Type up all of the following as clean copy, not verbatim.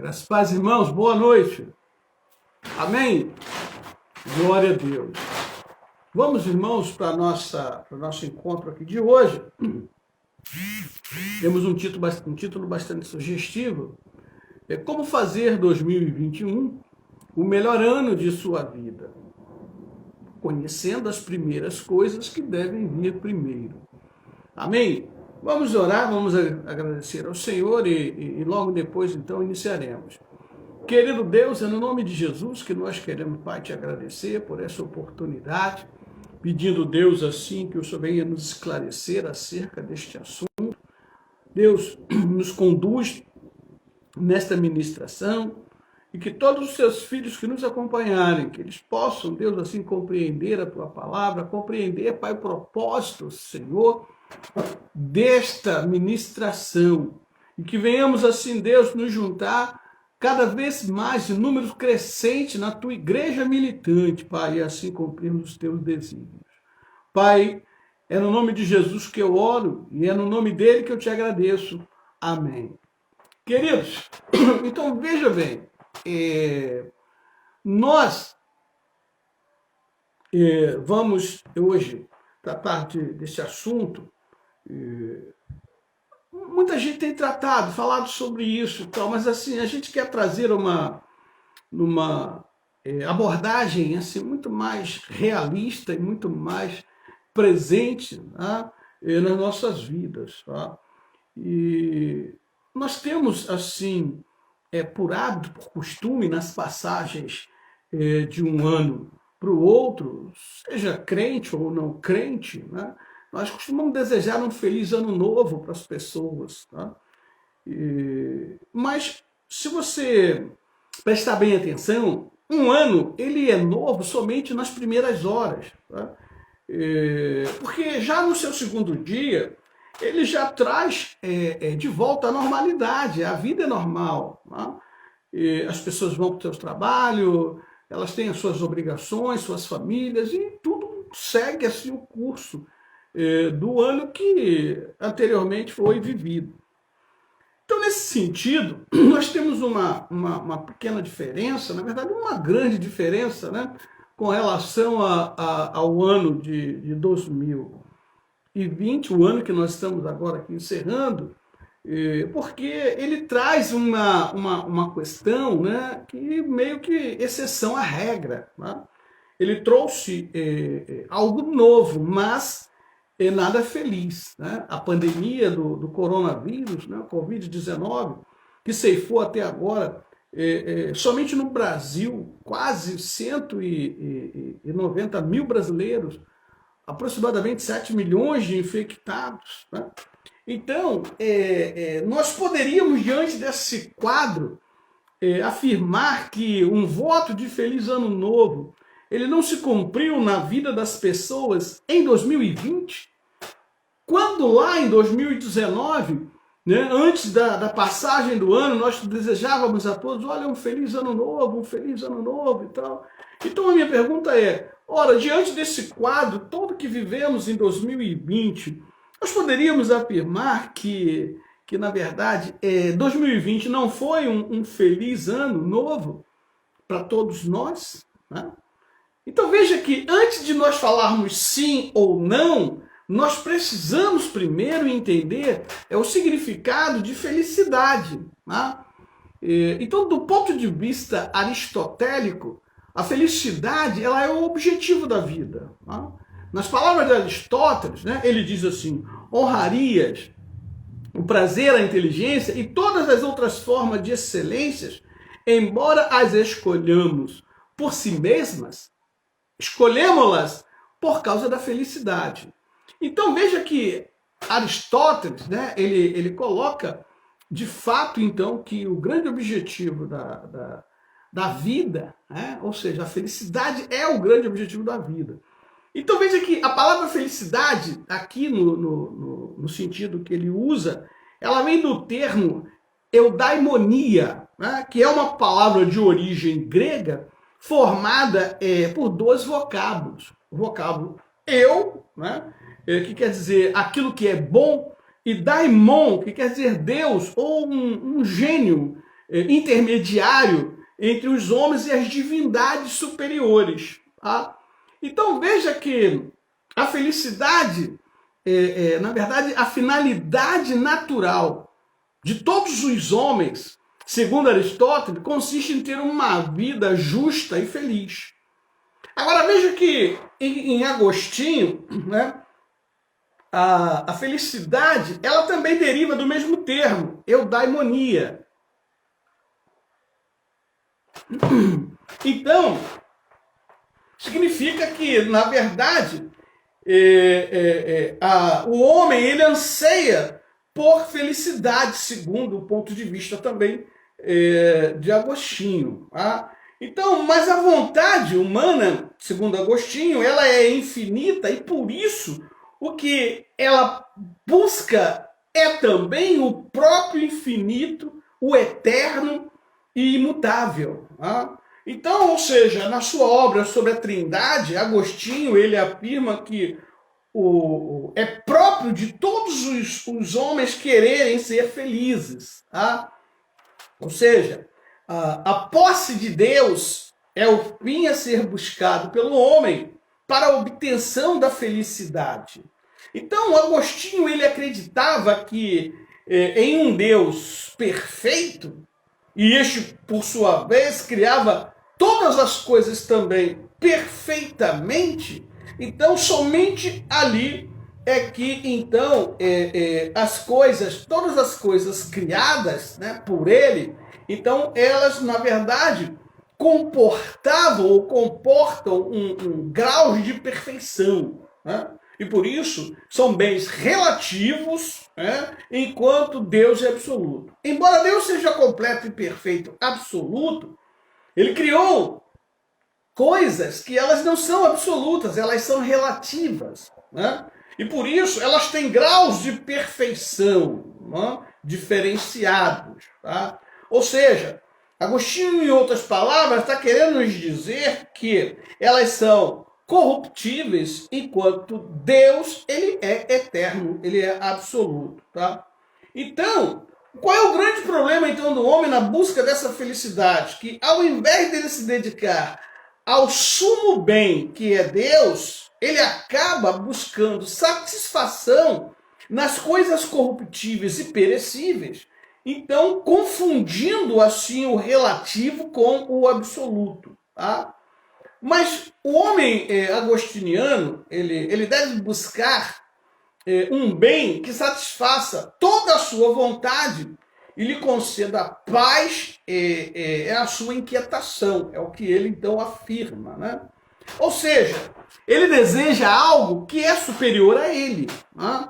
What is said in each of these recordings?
Graças a paz, irmãos, boa noite. Amém? Glória a Deus. Vamos, irmãos, para o nosso encontro aqui de hoje. Temos um título bastante sugestivo. É como fazer 2021 o melhor ano de sua vida, conhecendo as primeiras coisas que devem vir primeiro. Amém? Vamos orar, vamos agradecer ao Senhor e logo depois, então, iniciaremos. Querido Deus, é no nome de Jesus que nós queremos, Pai, te agradecer por essa oportunidade, pedindo, Deus, assim, que o Senhor venha nos esclarecer acerca deste assunto. Deus, nos conduz nesta ministração e que todos os seus filhos que nos acompanharem, que eles possam, Deus, assim, compreender a Tua palavra, compreender, Pai, o propósito, Senhor, desta ministração. E que venhamos, assim, Deus, nos juntar cada vez mais em número crescente na tua igreja militante, Pai, e assim cumprirmos os teus desígnios. Pai, é no nome de Jesus que eu oro e é no nome dele que eu te agradeço. Amém. Queridos, então veja bem, nós vamos hoje tratar desse assunto. Muita gente tem falado sobre isso e tal, mas assim, a gente quer trazer uma abordagem assim, muito mais realista e muito mais presente, tá? Nas nossas vidas. Tá? E nós temos, assim, por hábito, por costume, nas passagens de um ano para o outro, seja crente ou não crente, né? Nós costumamos desejar um feliz ano novo para as pessoas. Tá? Mas, se você prestar bem atenção, um ano ele é novo somente nas primeiras horas. Tá? Porque já no seu segundo dia, ele já traz de volta a normalidade, a vida é normal. Tá? As pessoas vão para o seu trabalho, elas têm as suas obrigações, suas famílias, e tudo segue assim o curso do ano que anteriormente foi vivido. Então, nesse sentido, nós temos uma pequena diferença, na verdade, uma grande diferença, né, com relação ao ano de 2020, o ano que nós estamos agora aqui encerrando, porque ele traz uma questão, né, que meio que exceção à regra. Né? Ele trouxe algo novo, mas nada feliz. Né? A pandemia do coronavírus, né, o Covid-19, que ceifou até agora, somente no Brasil, quase 190 mil brasileiros, aproximadamente 7 milhões de infectados. Né? Então, nós poderíamos, diante desse quadro, afirmar que um voto de feliz ano novo ele não se cumpriu na vida das pessoas em 2020, quando lá em 2019, né, antes da passagem do ano, nós desejávamos a todos, olha, um feliz ano novo e tal. Então a minha pergunta é, ora, diante desse quadro todo que vivemos em 2020, nós poderíamos afirmar que na verdade, 2020 não foi um feliz ano novo para todos nós, né? Então veja que antes de nós falarmos sim ou não, nós precisamos primeiro entender o significado de felicidade. Né? Então, do ponto de vista aristotélico, a felicidade ela é o objetivo da vida. Né? Nas palavras de Aristóteles, né, ele diz assim, honrarias, o prazer, a inteligência e todas as outras formas de excelências, embora as escolhamos por si mesmas, escolhemos-las por causa da felicidade. Então veja que Aristóteles, né, ele coloca de fato então que o grande objetivo da vida, né, ou seja, a felicidade é o grande objetivo da vida. Então veja que a palavra felicidade, aqui no sentido que ele usa, ela vem do termo eudaimonia, né, que é uma palavra de origem grega, formada por dois vocábulos. O vocábulo eu, né, que quer dizer aquilo que é bom, e daimon, que quer dizer Deus, ou um gênio, intermediário entre os homens e as divindades superiores. Tá? Então veja que a felicidade, na verdade, a finalidade natural de todos os homens, segundo Aristóteles, consiste em ter uma vida justa e feliz. Agora veja que em Agostinho, né, a felicidade, ela também deriva do mesmo termo, eudaimonia. Então, significa que, na verdade, o homem ele anseia por felicidade, segundo o ponto de vista também de Agostinho. Tá? Então, mas a vontade humana, segundo Agostinho, ela é infinita e por isso o que ela busca é também o próprio infinito, o eterno e imutável. Tá? Então, ou seja, na sua obra sobre a Trindade, Agostinho ele afirma que é próprio de todos os homens quererem ser felizes. Tá? Ou seja, a posse de Deus é o fim a ser buscado pelo homem para a obtenção da felicidade. Então, Agostinho ele acreditava que em um Deus perfeito, e este, por sua vez, criava todas as coisas também perfeitamente, então somente ali é que então as coisas, todas as coisas criadas, né, por ele, então elas na verdade comportavam ou comportam um grau de perfeição, né? E por isso são bens relativos, né, enquanto Deus é absoluto. Embora Deus seja completo e perfeito, absoluto, ele criou coisas que elas não são absolutas, elas são relativas, né? E por isso elas têm graus de perfeição, né, diferenciados. Tá? Ou seja, Agostinho, em outras palavras, está querendo nos dizer que elas são corruptíveis, enquanto Deus ele é eterno, ele é absoluto. Tá? Então, qual é o grande problema então do homem na busca dessa felicidade? Que ao invés dele se dedicar ao sumo bem que é Deus, ele acaba buscando satisfação nas coisas corruptíveis e perecíveis, então confundindo assim o relativo com o absoluto. Tá? Mas o homem agostiniano, ele deve buscar um bem que satisfaça toda a sua vontade e lhe conceda paz a sua inquietação. É o que ele então afirma. Né? Ou seja, ele deseja algo que é superior a ele. Né?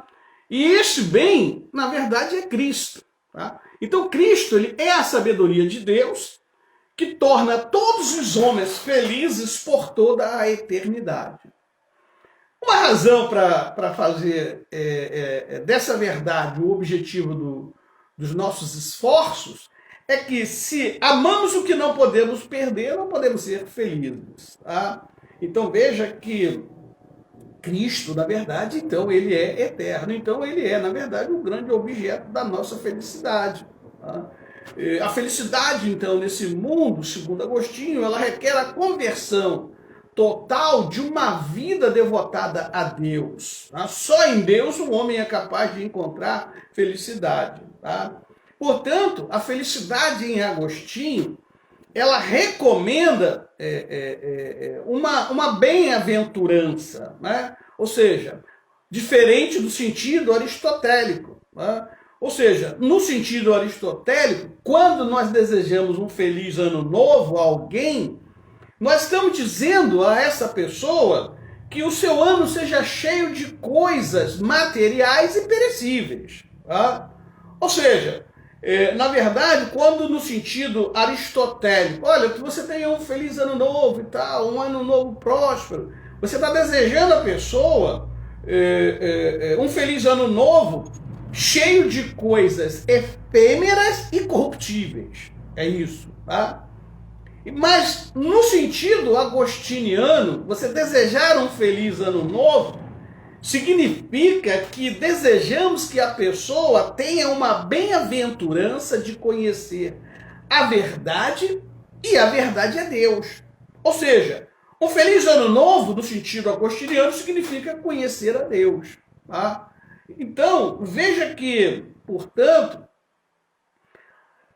E este bem, na verdade, é Cristo. Tá? Então Cristo ele é a sabedoria de Deus que torna todos os homens felizes por toda a eternidade. Uma razão para fazer dessa verdade o objetivo dos nossos esforços é que se amamos o que não podemos perder, não podemos ser felizes. Tá? Então veja que Cristo, na verdade, então ele é eterno, então ele é, na verdade, o grande objeto da nossa felicidade. Tá? A felicidade, então, nesse mundo, segundo Agostinho, ela requer a conversão total de uma vida devotada a Deus. Tá? Só em Deus o homem é capaz de encontrar felicidade. Tá? Portanto, a felicidade em Agostinho, ela recomenda uma bem-aventurança, né? Ou seja, diferente do sentido aristotélico. Né? Ou seja, no sentido aristotélico, quando nós desejamos um feliz ano novo a alguém, nós estamos dizendo a essa pessoa que o seu ano seja cheio de coisas materiais e perecíveis. Tá? Ou seja, na verdade, quando no sentido aristotélico, olha, que você tenha um feliz ano novo e tal, um ano novo próspero, você está desejando a pessoa um feliz ano novo cheio de coisas efêmeras e corruptíveis. É isso, tá? Mas no sentido agostiniano, você desejar um feliz ano novo significa que desejamos que a pessoa tenha uma bem-aventurança de conhecer a verdade e a verdade é Deus. Ou seja, um feliz ano novo, no sentido agostiniano, significa conhecer a Deus. Tá? Então, veja que, portanto,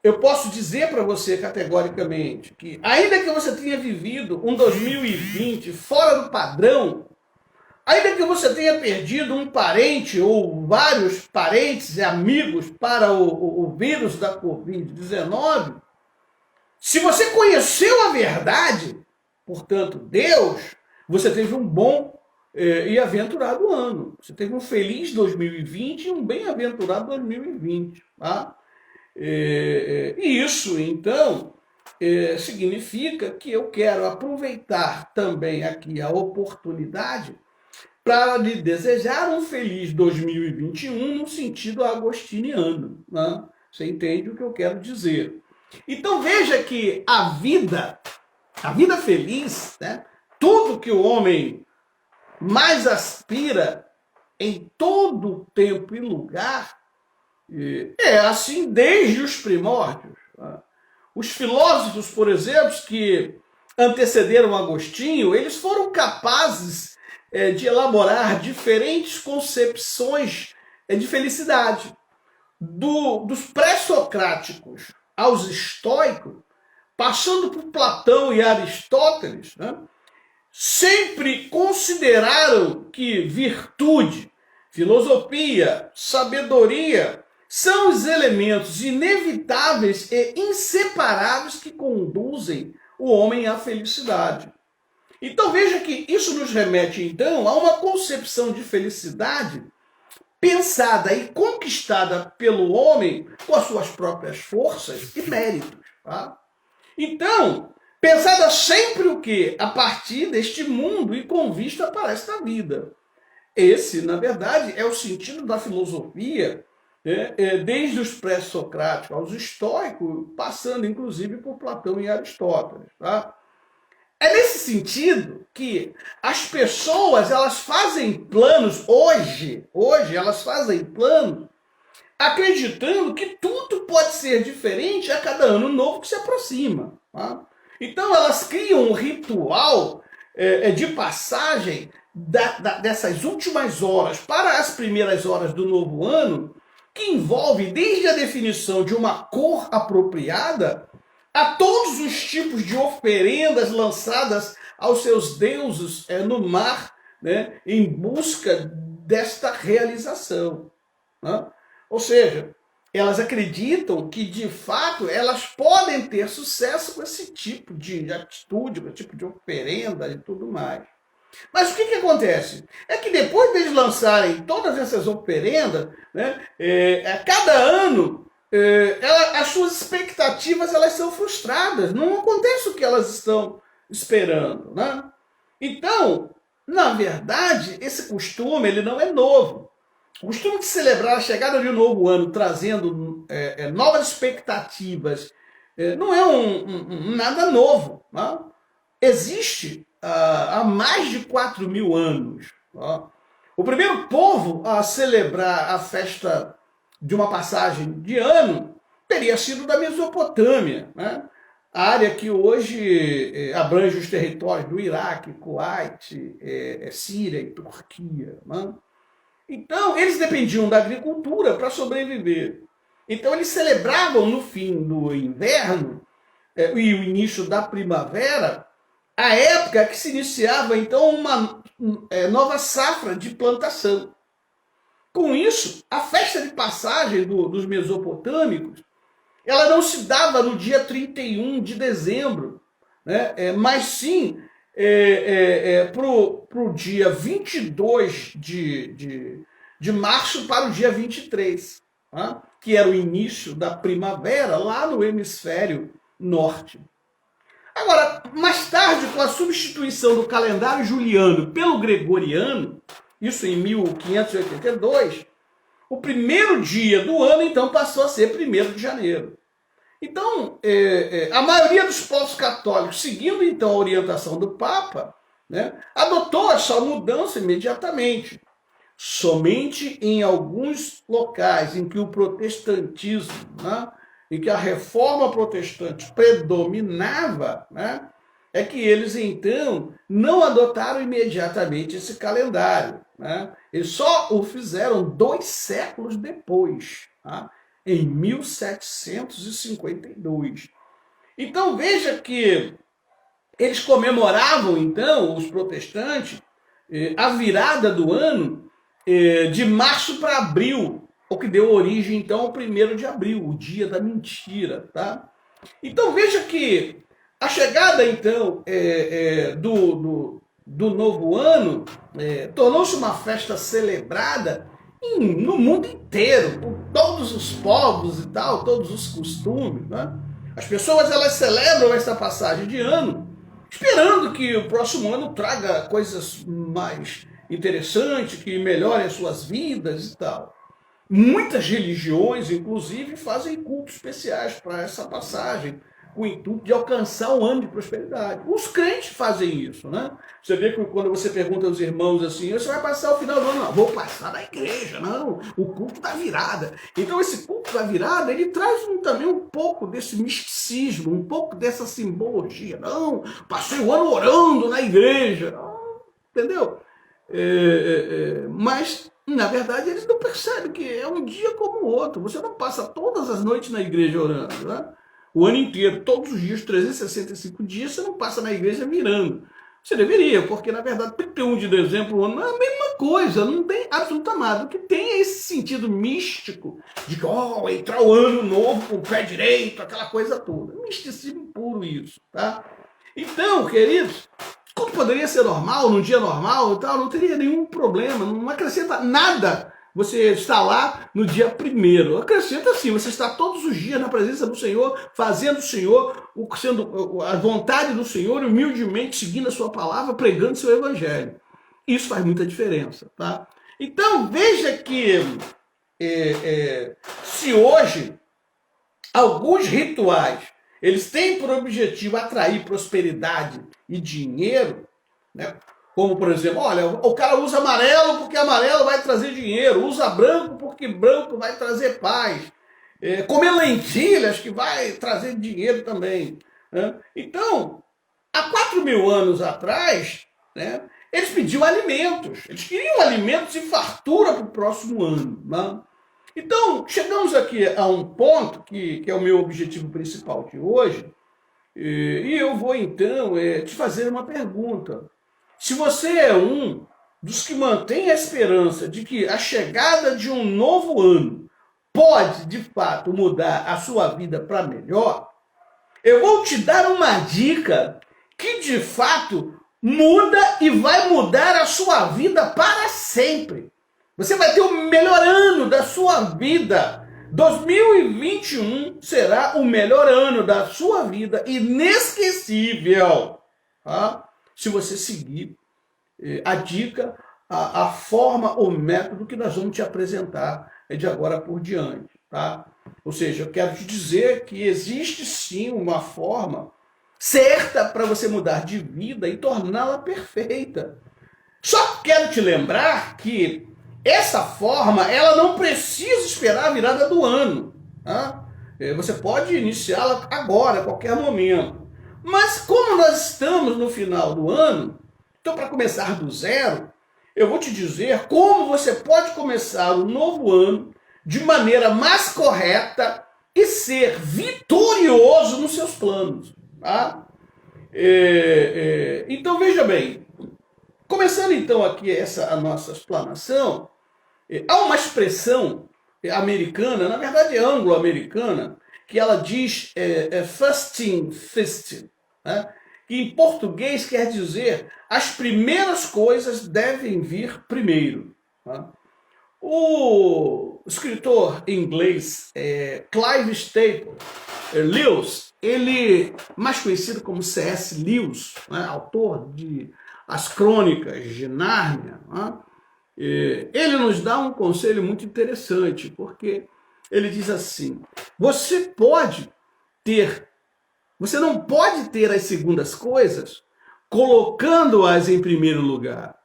eu posso dizer para você categoricamente que, ainda que você tenha vivido um 2020 fora do padrão, ainda que você tenha perdido um parente ou vários parentes e amigos para o vírus da Covid-19, se você conheceu a verdade, portanto, Deus, você teve um bom e aventurado ano. Você teve um feliz 2020 e um bem-aventurado 2020. Tá? E isso, então, significa que eu quero aproveitar também aqui a oportunidade para lhe desejar um feliz 2021 no sentido agostiniano. Né? Você entende o que eu quero dizer? Então veja que a vida feliz, né? Tudo que o homem mais aspira em todo tempo e lugar, é assim desde os primórdios. Né? Os filósofos, por exemplo, que antecederam Agostinho, eles foram capazes de elaborar diferentes concepções de felicidade. Dos pré-socráticos aos estoicos, passando por Platão e Aristóteles, né, sempre consideraram que virtude, filosofia, sabedoria são os elementos inevitáveis e inseparáveis que conduzem o homem à felicidade. Então veja que isso nos remete então a uma concepção de felicidade pensada e conquistada pelo homem com as suas próprias forças e méritos. Tá? Então, pensada sempre o quê? A partir deste mundo e com vista para esta vida. Esse, na verdade, é o sentido da filosofia, desde os pré-socráticos aos estoicos, passando inclusive por Platão e Aristóteles. Tá? É nesse sentido que as pessoas elas fazem planos hoje elas fazem planos acreditando que tudo pode ser diferente a cada ano novo que se aproxima. Tá? Então elas criam um ritual de passagem dessas últimas horas para as primeiras horas do novo ano, que envolve desde a definição de uma cor apropriada a todos os tipos de oferendas lançadas aos seus deuses no mar, né, em busca desta realização. Né? Ou seja, elas acreditam que, de fato, elas podem ter sucesso com esse tipo de atitude, com esse tipo de oferenda e tudo mais. Mas o que acontece? É que depois deles lançarem todas essas oferendas, né, a cada ano, as suas expectativas elas são frustradas. Não acontece o que elas estão esperando. Né? Então, na verdade, esse costume ele não é novo. O costume de celebrar a chegada de um novo ano trazendo novas expectativas não é nada novo. Né? Existe há mais de 4.000 anos. Né? O primeiro povo a celebrar a festa de uma passagem de ano teria sido da Mesopotâmia, né? A área que hoje abrange os territórios do Iraque, Kuwait, Síria e Turquia. Né? Então, eles dependiam da agricultura para sobreviver. Então, eles celebravam no fim do inverno e o início da primavera a época que se iniciava, então, uma nova safra de plantação. Com isso, a festa de passagem dos mesopotâmicos, ela não se dava no dia 31 de dezembro, né? Mas sim para o dia 22 de março para o dia 23, tá? Que era o início da primavera lá no hemisfério norte. Agora, mais tarde, com a substituição do calendário juliano pelo gregoriano, isso em 1582, o primeiro dia do ano, então, passou a ser 1º de janeiro. Então, a maioria dos povos católicos, seguindo, então, a orientação do Papa, né, adotou essa mudança imediatamente. Somente em alguns locais em que o protestantismo, né, em que a reforma protestante predominava, né, é que eles, então, não adotaram imediatamente esse calendário. Né? Eles só o fizeram 2 séculos depois, tá? Em 1752. Então, veja que eles comemoravam, então, os protestantes, a virada do ano de março para abril, o que deu origem, então, ao 1º de abril, o dia da mentira. Tá? Então, veja que a chegada, então, do novo ano tornou-se uma festa celebrada no mundo inteiro, por todos os povos e tal, todos os costumes. Né? As pessoas, elas celebram essa passagem de ano, esperando que o próximo ano traga coisas mais interessantes, que melhorem as suas vidas e tal. Muitas religiões, inclusive, fazem cultos especiais para essa passagem, com o intuito de alcançar um ano de prosperidade. Os crentes fazem isso, né? Você vê que quando você pergunta aos irmãos assim, você vai passar o final do ano? Não, vou passar na igreja, não, o culto da virada. Então esse culto da virada, ele traz também um pouco desse misticismo, um pouco dessa simbologia. Não, passei o ano orando na igreja, entendeu? Mas, na verdade, eles não percebem que é um dia como o outro. Você não passa todas as noites na igreja orando, né? O ano inteiro, todos os dias, 365 dias, você não passa na igreja virando. Você deveria, porque, na verdade, 31 de dezembro, o ano é a mesma coisa, não tem absolutamente nada. O que tem é esse sentido místico de que, entrar o ano novo com o pé direito, aquela coisa toda. Misticismo puro isso, tá? Então, queridos, como poderia ser normal, num dia normal e tal, não teria nenhum problema, não acrescenta nada você estar lá no dia 1º. Acrescenta sim, você está todos os dias na presença do Senhor, fazendo o Senhor, sendo a vontade do Senhor, humildemente seguindo a sua palavra, pregando seu evangelho. Isso faz muita diferença, tá? Então, veja que se hoje alguns rituais eles têm por objetivo atrair prosperidade e dinheiro, né? Como, por exemplo, olha, o cara usa amarelo porque amarelo vai trazer dinheiro, usa branco porque branco vai trazer paz, comer lentilhas que vai trazer dinheiro também. Né? Então, há 4.000 anos atrás, né, eles pediam alimentos, eles queriam alimentos e fartura para o próximo ano. Né? Então, chegamos aqui a um ponto que é o meu objetivo principal de hoje, e eu vou então te fazer uma pergunta. Se você é um dos que mantém a esperança de que a chegada de um novo ano pode, de fato, mudar a sua vida para melhor, eu vou te dar uma dica que, de fato, muda e vai mudar a sua vida para sempre. Você vai ter o melhor ano da sua vida. 2021 será o melhor ano da sua vida, inesquecível. Tá? Se você seguir a dica, a forma, o método que nós vamos te apresentar de agora por diante. Tá? Ou seja, eu quero te dizer que existe sim uma forma certa para você mudar de vida e torná-la perfeita. Só quero te lembrar que essa forma, ela não precisa esperar a virada do ano. Tá? Você pode iniciá-la agora, a qualquer momento. Mas como nós estamos no final do ano, então para começar do zero, eu vou te dizer como você pode começar o novo ano de maneira mais correta e ser vitorioso nos seus planos. Tá? Então veja bem, começando então aqui a nossa explanação, há uma expressão americana, na verdade é anglo-americana, que ela diz first thing first, né? Que em português quer dizer as primeiras coisas devem vir primeiro. Tá? O escritor inglês Clive Staples Lewis, ele mais conhecido como C.S. Lewis, né? Autor de As Crônicas de Nárnia, né? Ele nos dá um conselho muito interessante, porque ele diz assim: você não pode ter as segundas coisas colocando-as em primeiro lugar.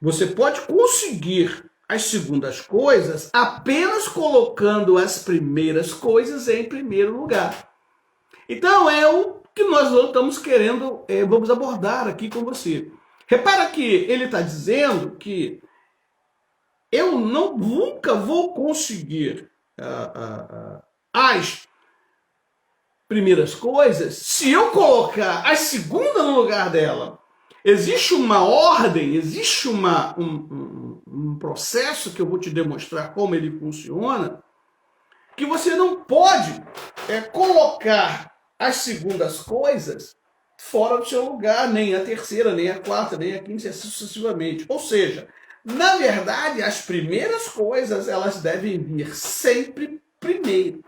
Você pode conseguir as segundas coisas apenas colocando as primeiras coisas em primeiro lugar. Então é o que nós estamos querendo, vamos abordar aqui com você. Repara que ele está dizendo que eu nunca vou conseguir as primeiras coisas se eu colocar a segunda no lugar dela. Existe uma ordem, existe um processo que eu vou te demonstrar como ele funciona, que você não pode colocar as segundas coisas fora do seu lugar, nem a terceira, nem a quarta, nem a quinta, sucessivamente. Ou seja, na verdade, as primeiras coisas, elas devem vir sempre primeiro.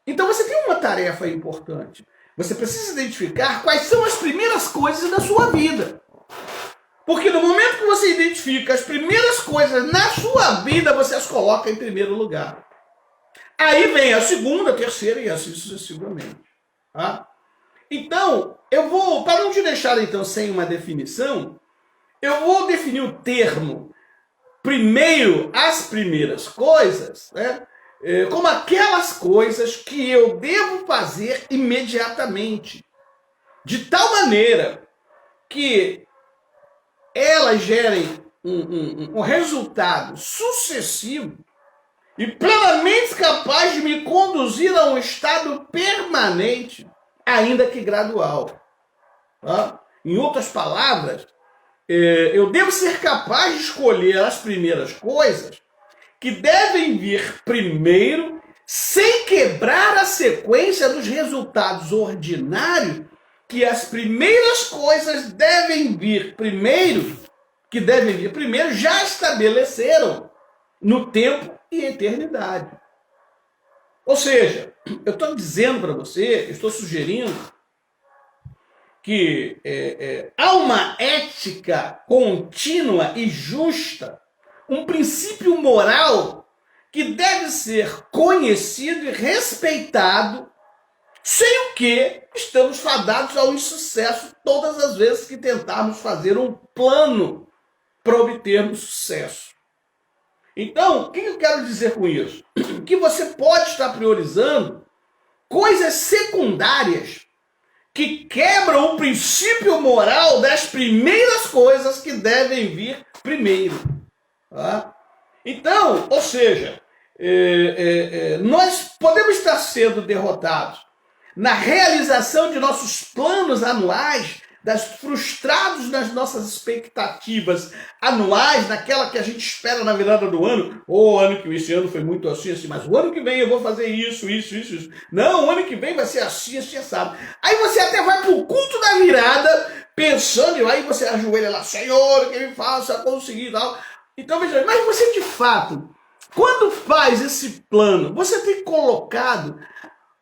Então você tem uma tarefa importante. Você precisa identificar quais são as primeiras coisas da sua vida. Porque no momento que você identifica as primeiras coisas na sua vida, você as coloca em primeiro lugar. Aí vem a segunda, a terceira e assim sucessivamente. Tá? Então, eu vou, para não te deixar então sem uma definição, eu vou definir o termo primeiro, as primeiras coisas, né? Como aquelas coisas que eu devo fazer imediatamente, de tal maneira que elas gerem um resultado sucessivo e plenamente capaz de me conduzir a um estado permanente, ainda que gradual. Tá? Em outras palavras, eu devo ser capaz de escolher as primeiras coisas que devem vir primeiro, sem quebrar a sequência dos resultados ordinários, que as primeiras coisas devem vir primeiro, já estabeleceram no tempo e eternidade. Ou seja, eu estou dizendo para você, estou sugerindo que há uma ética contínua e justa, um princípio moral que deve ser conhecido e respeitado, sem o que estamos fadados ao insucesso todas as vezes que tentarmos fazer um plano para obtermos sucesso. Então, o que eu quero dizer com isso? Que você pode estar priorizando coisas secundárias que quebram o princípio moral das primeiras coisas que devem vir primeiro. Tá? Então, ou seja, nós podemos estar sendo derrotados na realização de nossos planos anuais, frustrados nas nossas expectativas anuais, naquela que a gente espera na virada do ano. Esse ano foi muito assim, mas o ano que vem eu vou fazer isso. Não, o ano que vem vai ser assim, sabe? Aí você até vai para o culto da virada, pensando, aí você ajoelha lá, Senhor, que me faça conseguir e tal. Então, veja, mas você de fato, quando faz esse plano, você tem colocado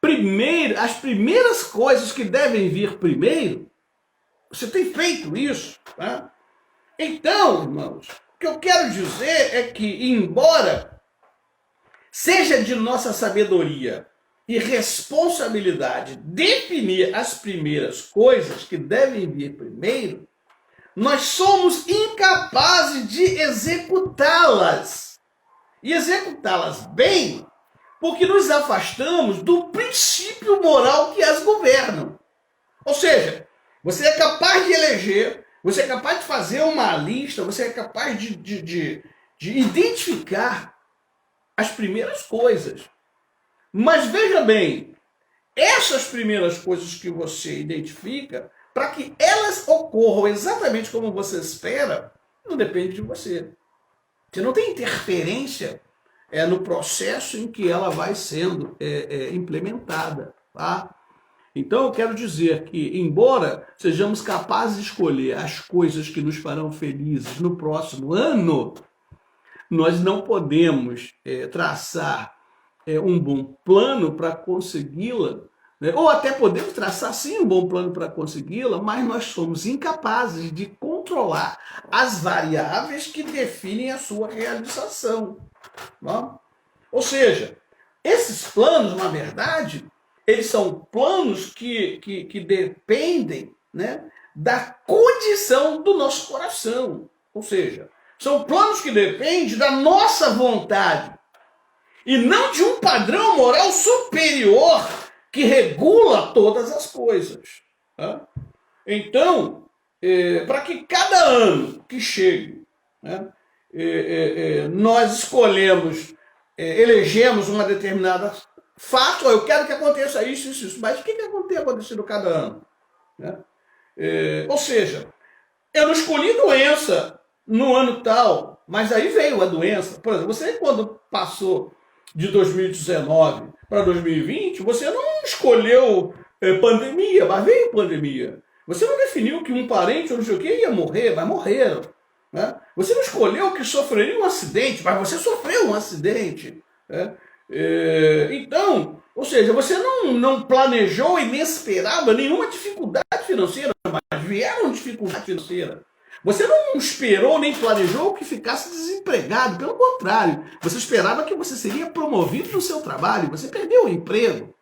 primeiro, as primeiras coisas que devem vir primeiro? Você tem feito isso? Tá? Então, irmãos, o que eu quero dizer é que, embora seja de nossa sabedoria e responsabilidade definir as primeiras coisas que devem vir primeiro, nós somos incapazes de executá-las. E executá-las bem, porque nos afastamos do princípio moral que as governam. Ou seja, você é capaz de eleger, você é capaz de fazer uma lista, você é capaz de identificar as primeiras coisas. Mas veja bem, essas primeiras coisas que você identifica, para que elas ocorram exatamente como você espera, não depende de você. Você não tem interferência no processo em que ela vai sendo implementada. Tá? Então eu quero dizer que, embora sejamos capazes de escolher as coisas que nos farão felizes no próximo ano, nós não podemos traçar um bom plano para consegui-la, né? Ou até podemos traçar sim um bom plano para consegui-la, mas nós somos incapazes de controlar as variáveis que definem a sua realização. Não? Ou seja, esses planos, na verdade, eles são planos que dependem, né, da condição do nosso coração. Ou seja, São planos que dependem da nossa vontade e não de um padrão moral superior que regula todas as coisas. Tá? Então, para que cada ano que chegue, né, nós escolhemos, elegemos uma determinada fato, eu quero que aconteça isso, isso, isso, mas o que tem acontecido cada ano? Né? Ou seja, eu não escolhi doença no ano tal, mas aí veio a doença. Por exemplo, você quando passou de 2019 para 2020, você não escolheu pandemia, mas veio pandemia. Você não definiu que um parente ou não sei o que ia morrer, mas morreram. Né? Você não escolheu que sofreria um acidente, mas você sofreu um acidente. Né? Então, ou seja, você não planejou e nem esperava nenhuma dificuldade financeira, mas vieram dificuldade financeira. Você não esperou nem planejou que ficasse desempregado, pelo contrário, você esperava que você seria promovido no seu trabalho, você perdeu o emprego.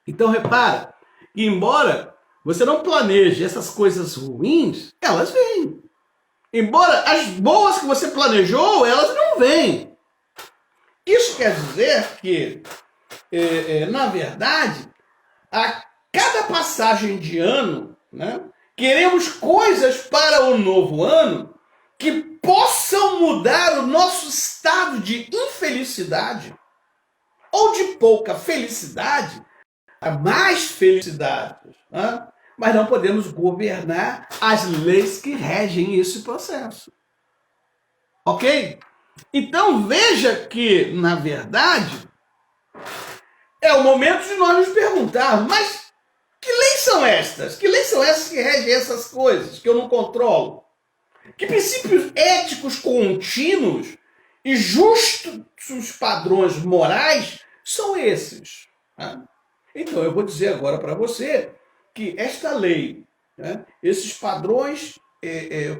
Então repara, que embora você não planeje essas coisas ruins, elas vêm. Embora as boas que você planejou, elas não vêm. Isso quer dizer que, na verdade, a cada passagem de ano, né, queremos coisas para o novo ano que possam mudar o nosso estado de infelicidade ou de pouca felicidade a mais felicidade. Né? Mas não podemos governar as leis que regem esse processo. Ok? Então veja que, na verdade, é o momento de nós nos perguntarmos, mas que leis são estas? Que leis são essas que regem essas coisas que eu não controlo? Que princípios éticos contínuos e justos padrões morais são esses? Né? Então eu vou dizer agora para você que esta lei, né, esses padrões,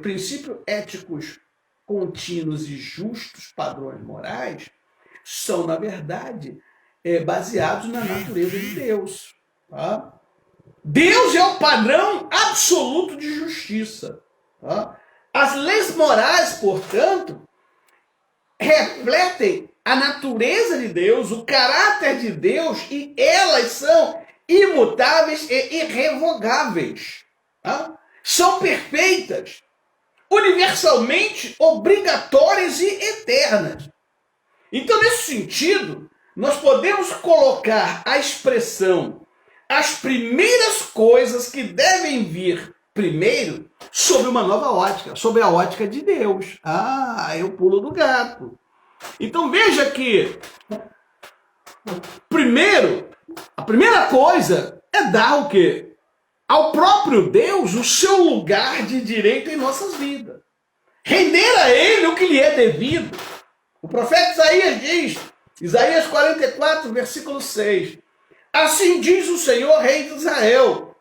princípios éticos contínuos e justos padrões morais, são, na verdade, baseados na natureza de Deus. Tá? Deus é o padrão absoluto de justiça. Tá? As leis morais, portanto, refletem a natureza de Deus, o caráter de Deus, e elas são imutáveis e irrevogáveis. Tá? São perfeitas, universalmente obrigatórias e eternas. Então, nesse sentido, nós podemos colocar a expressão as primeiras coisas que devem vir primeiro sob uma nova ótica, sob a ótica de Deus. Ah, é o pulo do gato. Então veja que primeiro, a primeira coisa é dar o quê? Ao próprio Deus o seu lugar de direito em nossas vidas. Render a Ele o que lhe é devido. O profeta Isaías diz, Isaías 44, versículo 6, assim diz o Senhor, Rei de Israel,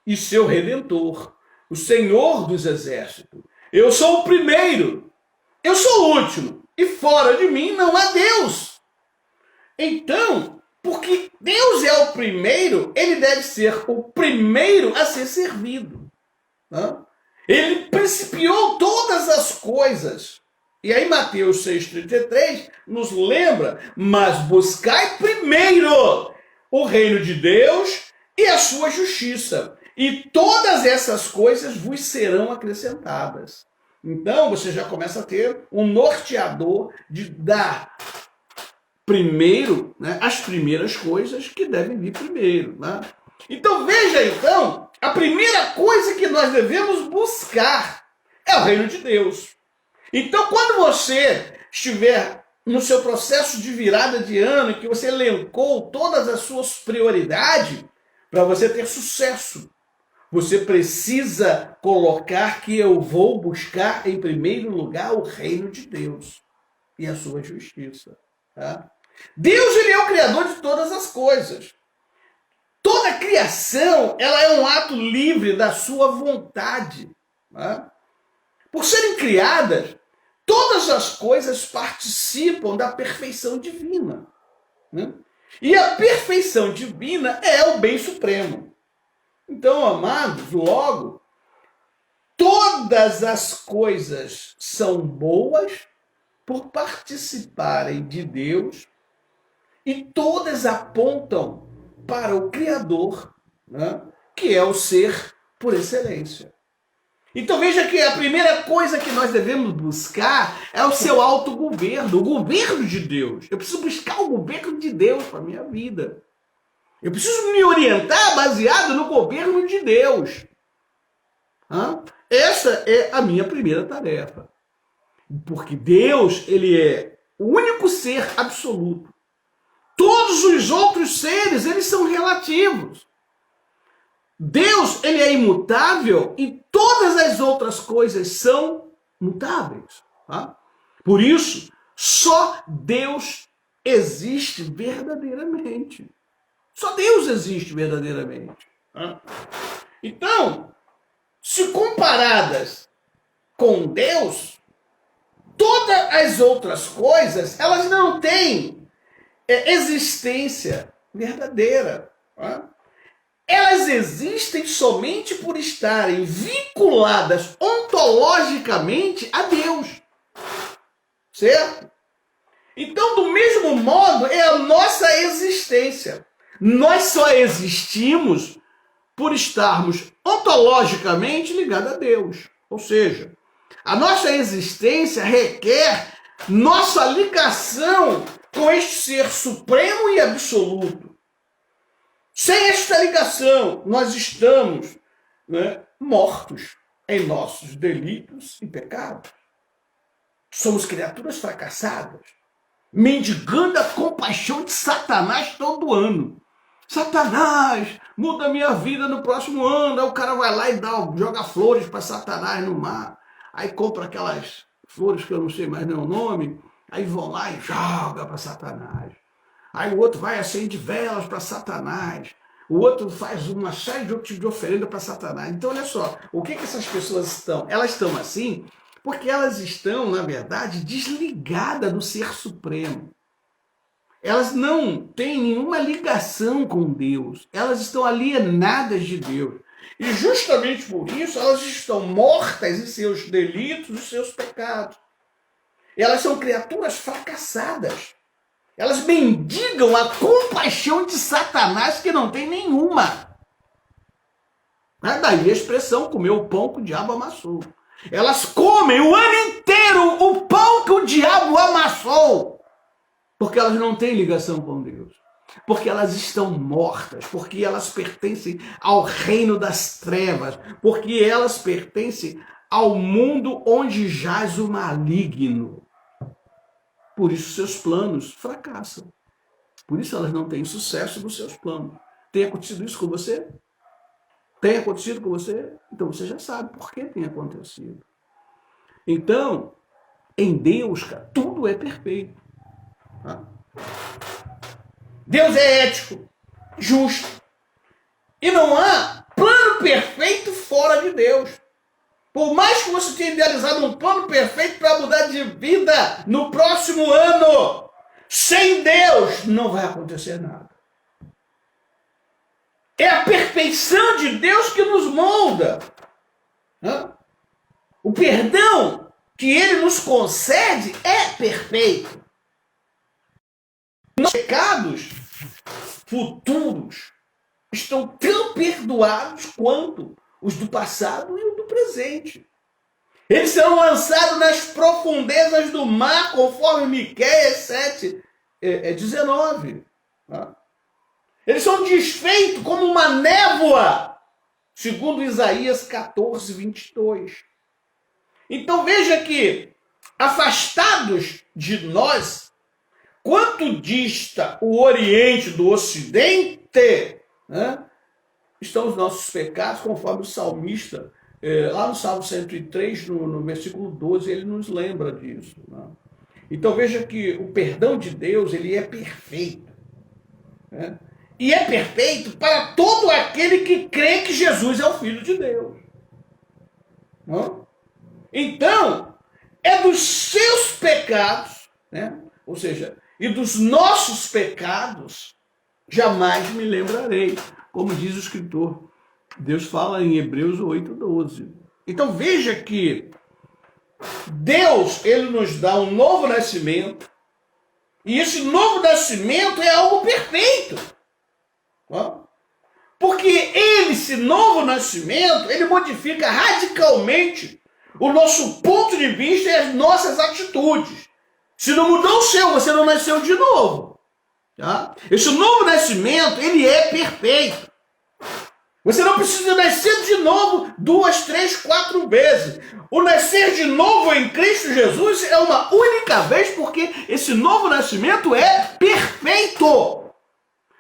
e seu Redentor, o Senhor dos Exércitos. Eu sou o primeiro, eu sou o último, e fora de mim não há Deus. Então, porque Deus é o primeiro, ele deve ser o primeiro a ser servido. Né? Ele principiou todas as coisas. E aí Mateus 6,33 nos lembra, mas buscai primeiro o reino de Deus e a sua justiça, e todas essas coisas vos serão acrescentadas. Então você já começa a ter um norteador de dar primeiro, né, as primeiras coisas que devem vir primeiro. Né? Então veja, então, a primeira coisa que nós devemos buscar é o reino de Deus. Então quando você estiver no seu processo de virada de ano, em que você elencou todas as suas prioridades, para você ter sucesso, você precisa colocar que eu vou buscar em primeiro lugar o reino de Deus e a sua justiça. Tá? Deus, ele é o criador de todas as coisas. Toda a criação, ela é um ato livre da sua vontade. Tá? Por serem criadas, todas as coisas participam da perfeição divina. Né? E a perfeição divina é o bem supremo. Então, amados, logo, todas as coisas são boas por participarem de Deus e todas apontam para o Criador, né, que é o ser por excelência. Então veja que a primeira coisa que nós devemos buscar é o seu autogoverno, o governo de Deus. Eu preciso buscar o governo de Deus para a minha vida. Eu preciso me orientar baseado no governo de Deus. Essa é a minha primeira tarefa. Porque Deus, ele é o único ser absoluto. Todos os outros seres, eles são relativos. Deus, ele é imutável e todas as outras coisas são mutáveis. Por isso, só Deus existe verdadeiramente. Só Deus existe verdadeiramente. Então, se comparadas com Deus, todas as outras coisas, elas não têm existência verdadeira. Elas existem somente por estarem vinculadas ontologicamente a Deus. Certo? Então, do mesmo modo, é a nossa existência. Nós só existimos por estarmos ontologicamente ligados a Deus. Ou seja, a nossa existência requer nossa ligação com este ser supremo e absoluto. Sem esta ligação, nós estamos, mortos em nossos delitos e pecados. Somos criaturas fracassadas, mendigando a compaixão de Satanás todo ano. Satanás, muda a minha vida no próximo ano. Aí o cara vai lá e joga flores para Satanás no mar. Aí compra aquelas flores que eu não sei mais nem o nome. Aí vão lá e joga para Satanás. Aí o outro vai e acende velas para Satanás. O outro faz uma série de outros tipos de oferenda para Satanás. Então, olha só, o que essas pessoas estão? Elas estão assim porque elas estão, na verdade, desligadas do Ser Supremo. Elas não têm nenhuma ligação com Deus. Elas estão alienadas de Deus. E justamente por isso, elas estão mortas em seus delitos e seus pecados. Elas são criaturas fracassadas. Elas mendigam a compaixão de Satanás que não tem nenhuma. Daí a expressão, comeu o pão que o diabo amassou. Elas comem o ano inteiro o pão que o diabo amassou. Porque elas não têm ligação com Deus. Porque elas estão mortas. Porque elas pertencem ao reino das trevas. Porque elas pertencem ao mundo onde jaz o maligno. Por isso seus planos fracassam. Por isso elas não têm sucesso nos seus planos. Tem acontecido isso com você? Tem acontecido com você? Então você já sabe por que tem acontecido. Então, em Deus, cara, tudo é perfeito. Deus é ético, justo. E não há plano perfeito fora de Deus. Por mais que você tenha idealizado um plano perfeito para mudar de vida no próximo ano, sem Deus não vai acontecer nada. É a perfeição de Deus que nos molda. O perdão que Ele nos concede é perfeito. Nossos pecados futuros estão tão perdoados quanto os do passado e os do presente. Eles serão lançados nas profundezas do mar, conforme Miqueias 7:19. Eles são desfeitos como uma névoa, segundo Isaías 14:22. Então veja que, afastados de nós, quanto dista o Oriente do Ocidente, estão os nossos pecados, conforme o salmista, lá no Salmo 103, no versículo 12, ele nos lembra disso. Então veja que o perdão de Deus, ele é perfeito. E é perfeito para todo aquele que crê que Jesus é o Filho de Deus. Então, é dos seus pecados, ou seja, e dos nossos pecados, jamais me lembrarei. Como diz o escritor, Deus fala em Hebreus 8:12. Então veja que Deus, ele nos dá um novo nascimento, e esse novo nascimento é algo perfeito. Porque esse novo nascimento, ele modifica radicalmente o nosso ponto de vista e as nossas atitudes. Se não mudou o seu, você não nasceu de novo. Tá? Esse novo nascimento, ele é perfeito. Você não precisa nascer de novo 2, 3, 4 vezes. O nascer de novo em Cristo Jesus é uma única vez, porque esse novo nascimento é perfeito.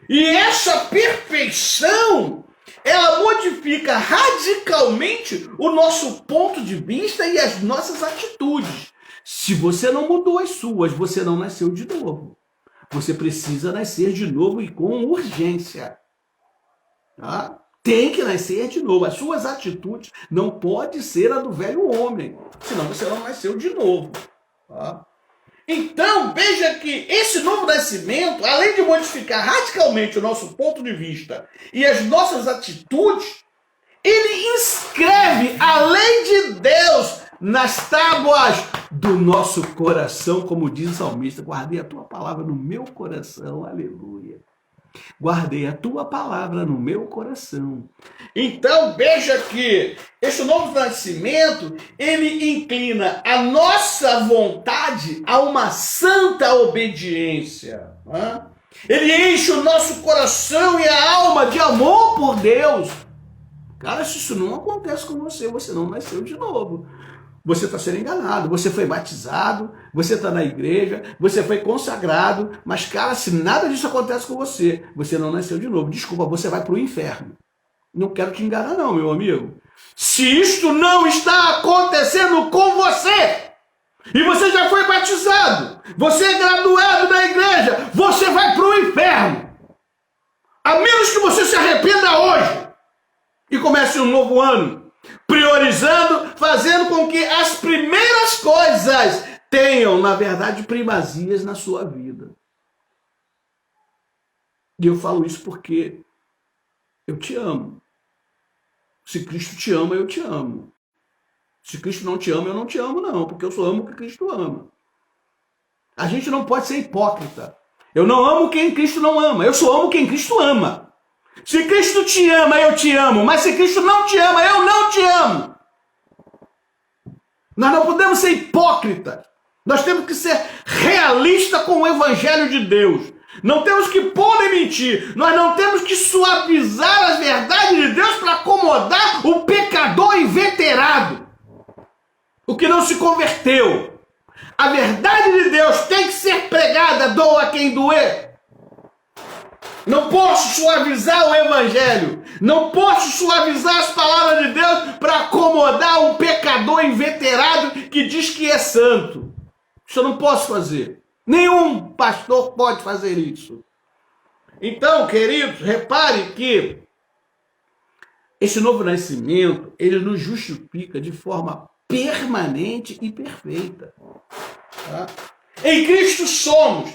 E essa perfeição, ela modifica radicalmente o nosso ponto de vista e as nossas atitudes. Se você não mudou as suas, você não nasceu de novo. Você precisa nascer de novo e com urgência. Tá? Tem que nascer de novo. As suas atitudes não podem ser a do velho homem, senão você não nasceu de novo. Tá? Então, veja que esse novo nascimento, além de modificar radicalmente o nosso ponto de vista e as nossas atitudes, ele inscreve a lei de Deus nas tábuas do nosso coração, como diz o salmista: guardei a tua palavra no meu coração, aleluia. Guardei a tua palavra no meu coração. Então veja que este novo nascimento, ele inclina a nossa vontade a uma santa obediência. Ele enche o nosso coração e a alma de amor por Deus. Cara, se isso não acontece com você, você não nasceu de novo. Você está sendo enganado, você foi batizado, você está na igreja, você foi consagrado, mas, cara, se nada disso acontece com você, você não nasceu de novo. Desculpa, você vai para o inferno. Não quero te enganar não, meu amigo. Se isto não está acontecendo com você, e você já foi batizado, você é graduado da igreja, você vai para o inferno. A menos que você se arrependa hoje e comece um novo ano, priorizando, fazendo com que as primeiras coisas tenham, na verdade, primazias na sua vida. E eu falo isso porque eu te amo. Se Cristo te ama, eu te amo. Se Cristo não te ama, eu não te amo, não, porque eu só amo o que Cristo ama. A gente não pode ser hipócrita. Eu não amo quem Cristo não ama, eu só amo quem Cristo ama. Se Cristo te ama, eu te amo. Mas se Cristo não te ama, eu não te amo. Nós não podemos ser hipócritas. Nós temos que ser realistas com o Evangelho de Deus. Não temos que pôr e mentir. Nós não temos que suavizar as verdades de Deus para acomodar o pecador inveterado, o que não se converteu. A verdade de Deus tem que ser pregada, doa quem doer. Não posso suavizar o Evangelho. Não posso suavizar as palavras de Deus para acomodar um pecador inveterado que diz que é santo. Isso eu não posso fazer. Nenhum pastor pode fazer isso. Então, queridos, repare que esse novo nascimento, ele nos justifica de forma permanente e perfeita. Tá? Em Cristo somos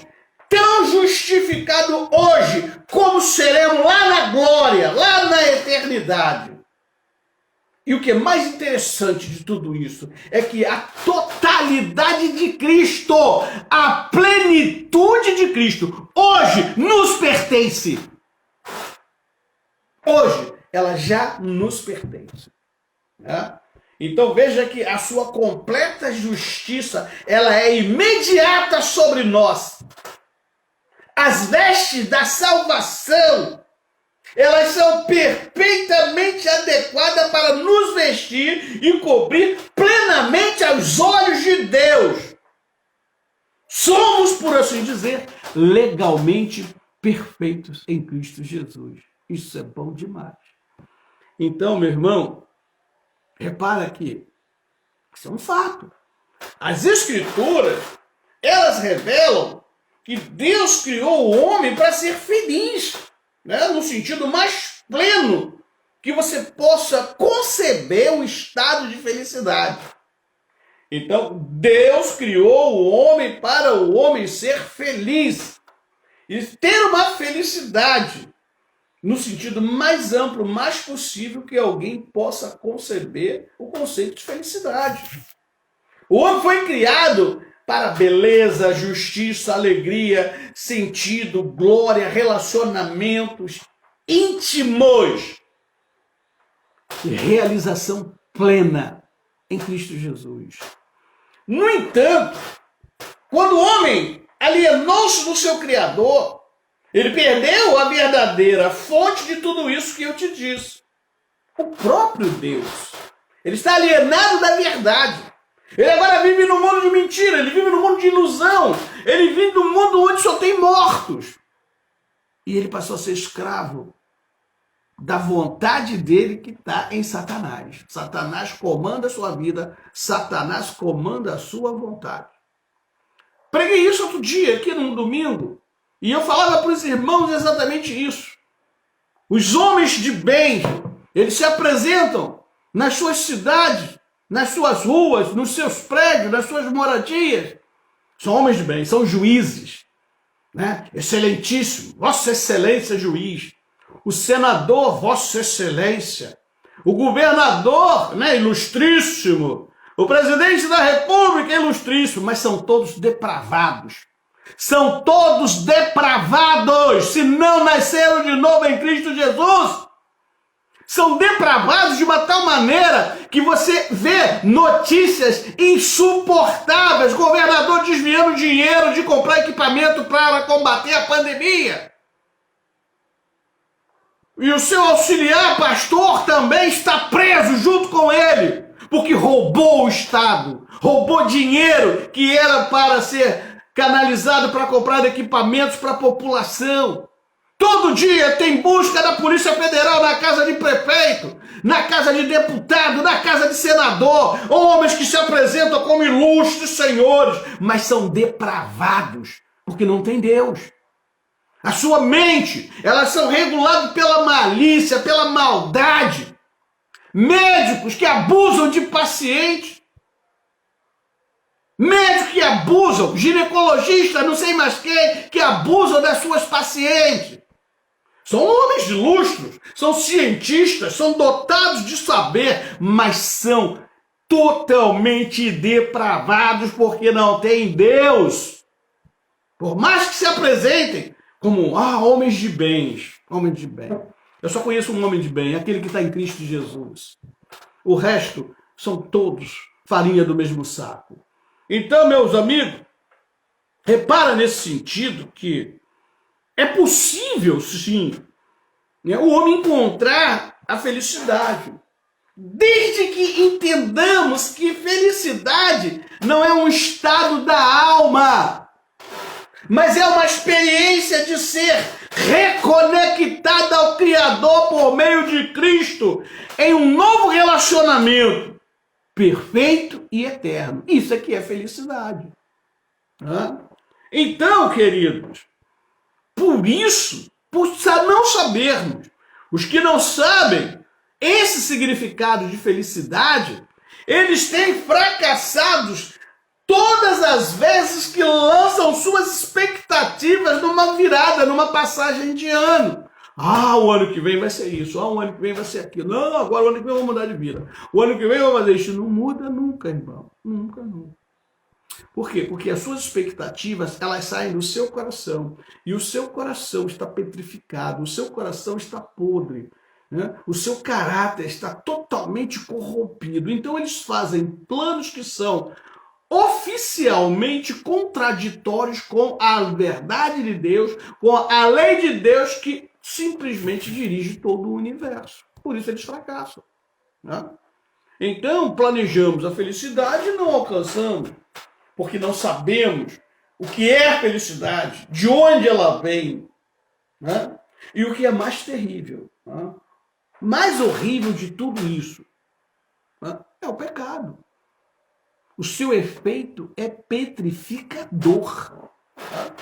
tão justificado hoje como seremos lá na glória, lá na eternidade. E o que é mais interessante de tudo isso é que a totalidade de Cristo, a plenitude de Cristo, hoje nos pertence. Hoje ela já nos pertence. Né? Então veja que a sua completa justiça, ela é imediata sobre nós. As vestes da salvação, elas são perfeitamente adequadas para nos vestir e cobrir plenamente aos olhos de Deus. Somos, por assim dizer, legalmente perfeitos em Cristo Jesus. Isso é bom demais. Então, meu irmão, repara aqui, isso é um fato. As Escrituras, elas revelam que Deus criou o homem para ser feliz, né? No sentido mais pleno, que você possa conceber o estado de felicidade. Então, Deus criou o homem para o homem ser feliz e ter uma felicidade, no sentido mais amplo, mais possível que alguém possa conceber o conceito de felicidade. O homem foi criado para beleza, justiça, alegria, sentido, glória, relacionamentos íntimos e realização plena em Cristo Jesus. No entanto, quando o homem alienou-se do seu Criador, ele perdeu a verdadeira fonte de tudo isso que eu te disse. O próprio Deus. Ele está alienado da verdade. Ele agora vive num mundo de mentira, ele vive num mundo de ilusão, ele vive num mundo onde só tem mortos. E ele passou a ser escravo da vontade dele que está em Satanás. Satanás comanda a sua vida, Satanás comanda a sua vontade. Preguei isso outro dia, aqui num domingo, e eu falava para os irmãos exatamente isso. Os homens de bem, eles se apresentam nas suas cidades, nas suas ruas, nos seus prédios, nas suas moradias. São homens de bem, são juízes, né? Excelentíssimo, Vossa Excelência juiz, o senador, Vossa Excelência, o governador, né, ilustríssimo, o presidente da República, ilustríssimo, mas são todos depravados. São todos depravados, se não nasceram de novo em Cristo Jesus. São depravados de uma tal maneira que você vê notícias insuportáveis, governador desviando dinheiro de comprar equipamento para combater a pandemia. E o seu auxiliar pastor também está preso junto com ele, porque roubou o Estado, roubou dinheiro que era para ser canalizado para comprar equipamentos para a população. Todo dia tem busca da Polícia Federal na casa de prefeito, na casa de deputado, na casa de senador, homens que se apresentam como ilustres senhores, mas são depravados, porque não tem Deus. A sua mente, elas são reguladas pela malícia, pela maldade. Médicos que abusam de pacientes. Médicos que abusam, ginecologistas, não sei mais quem, que abusam das suas pacientes. São homens de lustros, são cientistas, são dotados de saber, mas são totalmente depravados porque não têm Deus. Por mais que se apresentem como homens de bens, homens de bem. Eu só conheço um homem de bem, aquele que está em Cristo Jesus. O resto são todos farinha do mesmo saco. Então, meus amigos, repara nesse sentido que é possível, sim, né, o homem encontrar a felicidade, desde que entendamos que felicidade não é um estado da alma, mas é uma experiência de ser reconectada ao Criador por meio de Cristo em um novo relacionamento perfeito e eterno. Isso aqui é felicidade. Então, queridos, por isso, por não sabermos, os que não sabem esse significado de felicidade, eles têm fracassados todas as vezes que lançam suas expectativas numa virada, numa passagem de ano. O ano que vem vai ser isso, o ano que vem vai ser aquilo. Não, agora o ano que vem eu vou mudar de vida. O ano que vem eu vou fazer isso. Não muda nunca, irmão. Nunca, nunca. Por quê? Porque as suas expectativas, elas saem do seu coração. E o seu coração está petrificado, o seu coração está podre, né? O seu caráter está totalmente corrompido. Então eles fazem planos que são oficialmente contraditórios com a verdade de Deus, com a lei de Deus que simplesmente dirige todo o universo. Por isso eles fracassam, né? Então planejamos a felicidade e não alcançamos, porque não sabemos o que é felicidade, de onde ela vem, né? E o que é mais terrível, né? Mais horrível de tudo isso, né, é o pecado. O seu efeito é petrificador. Né?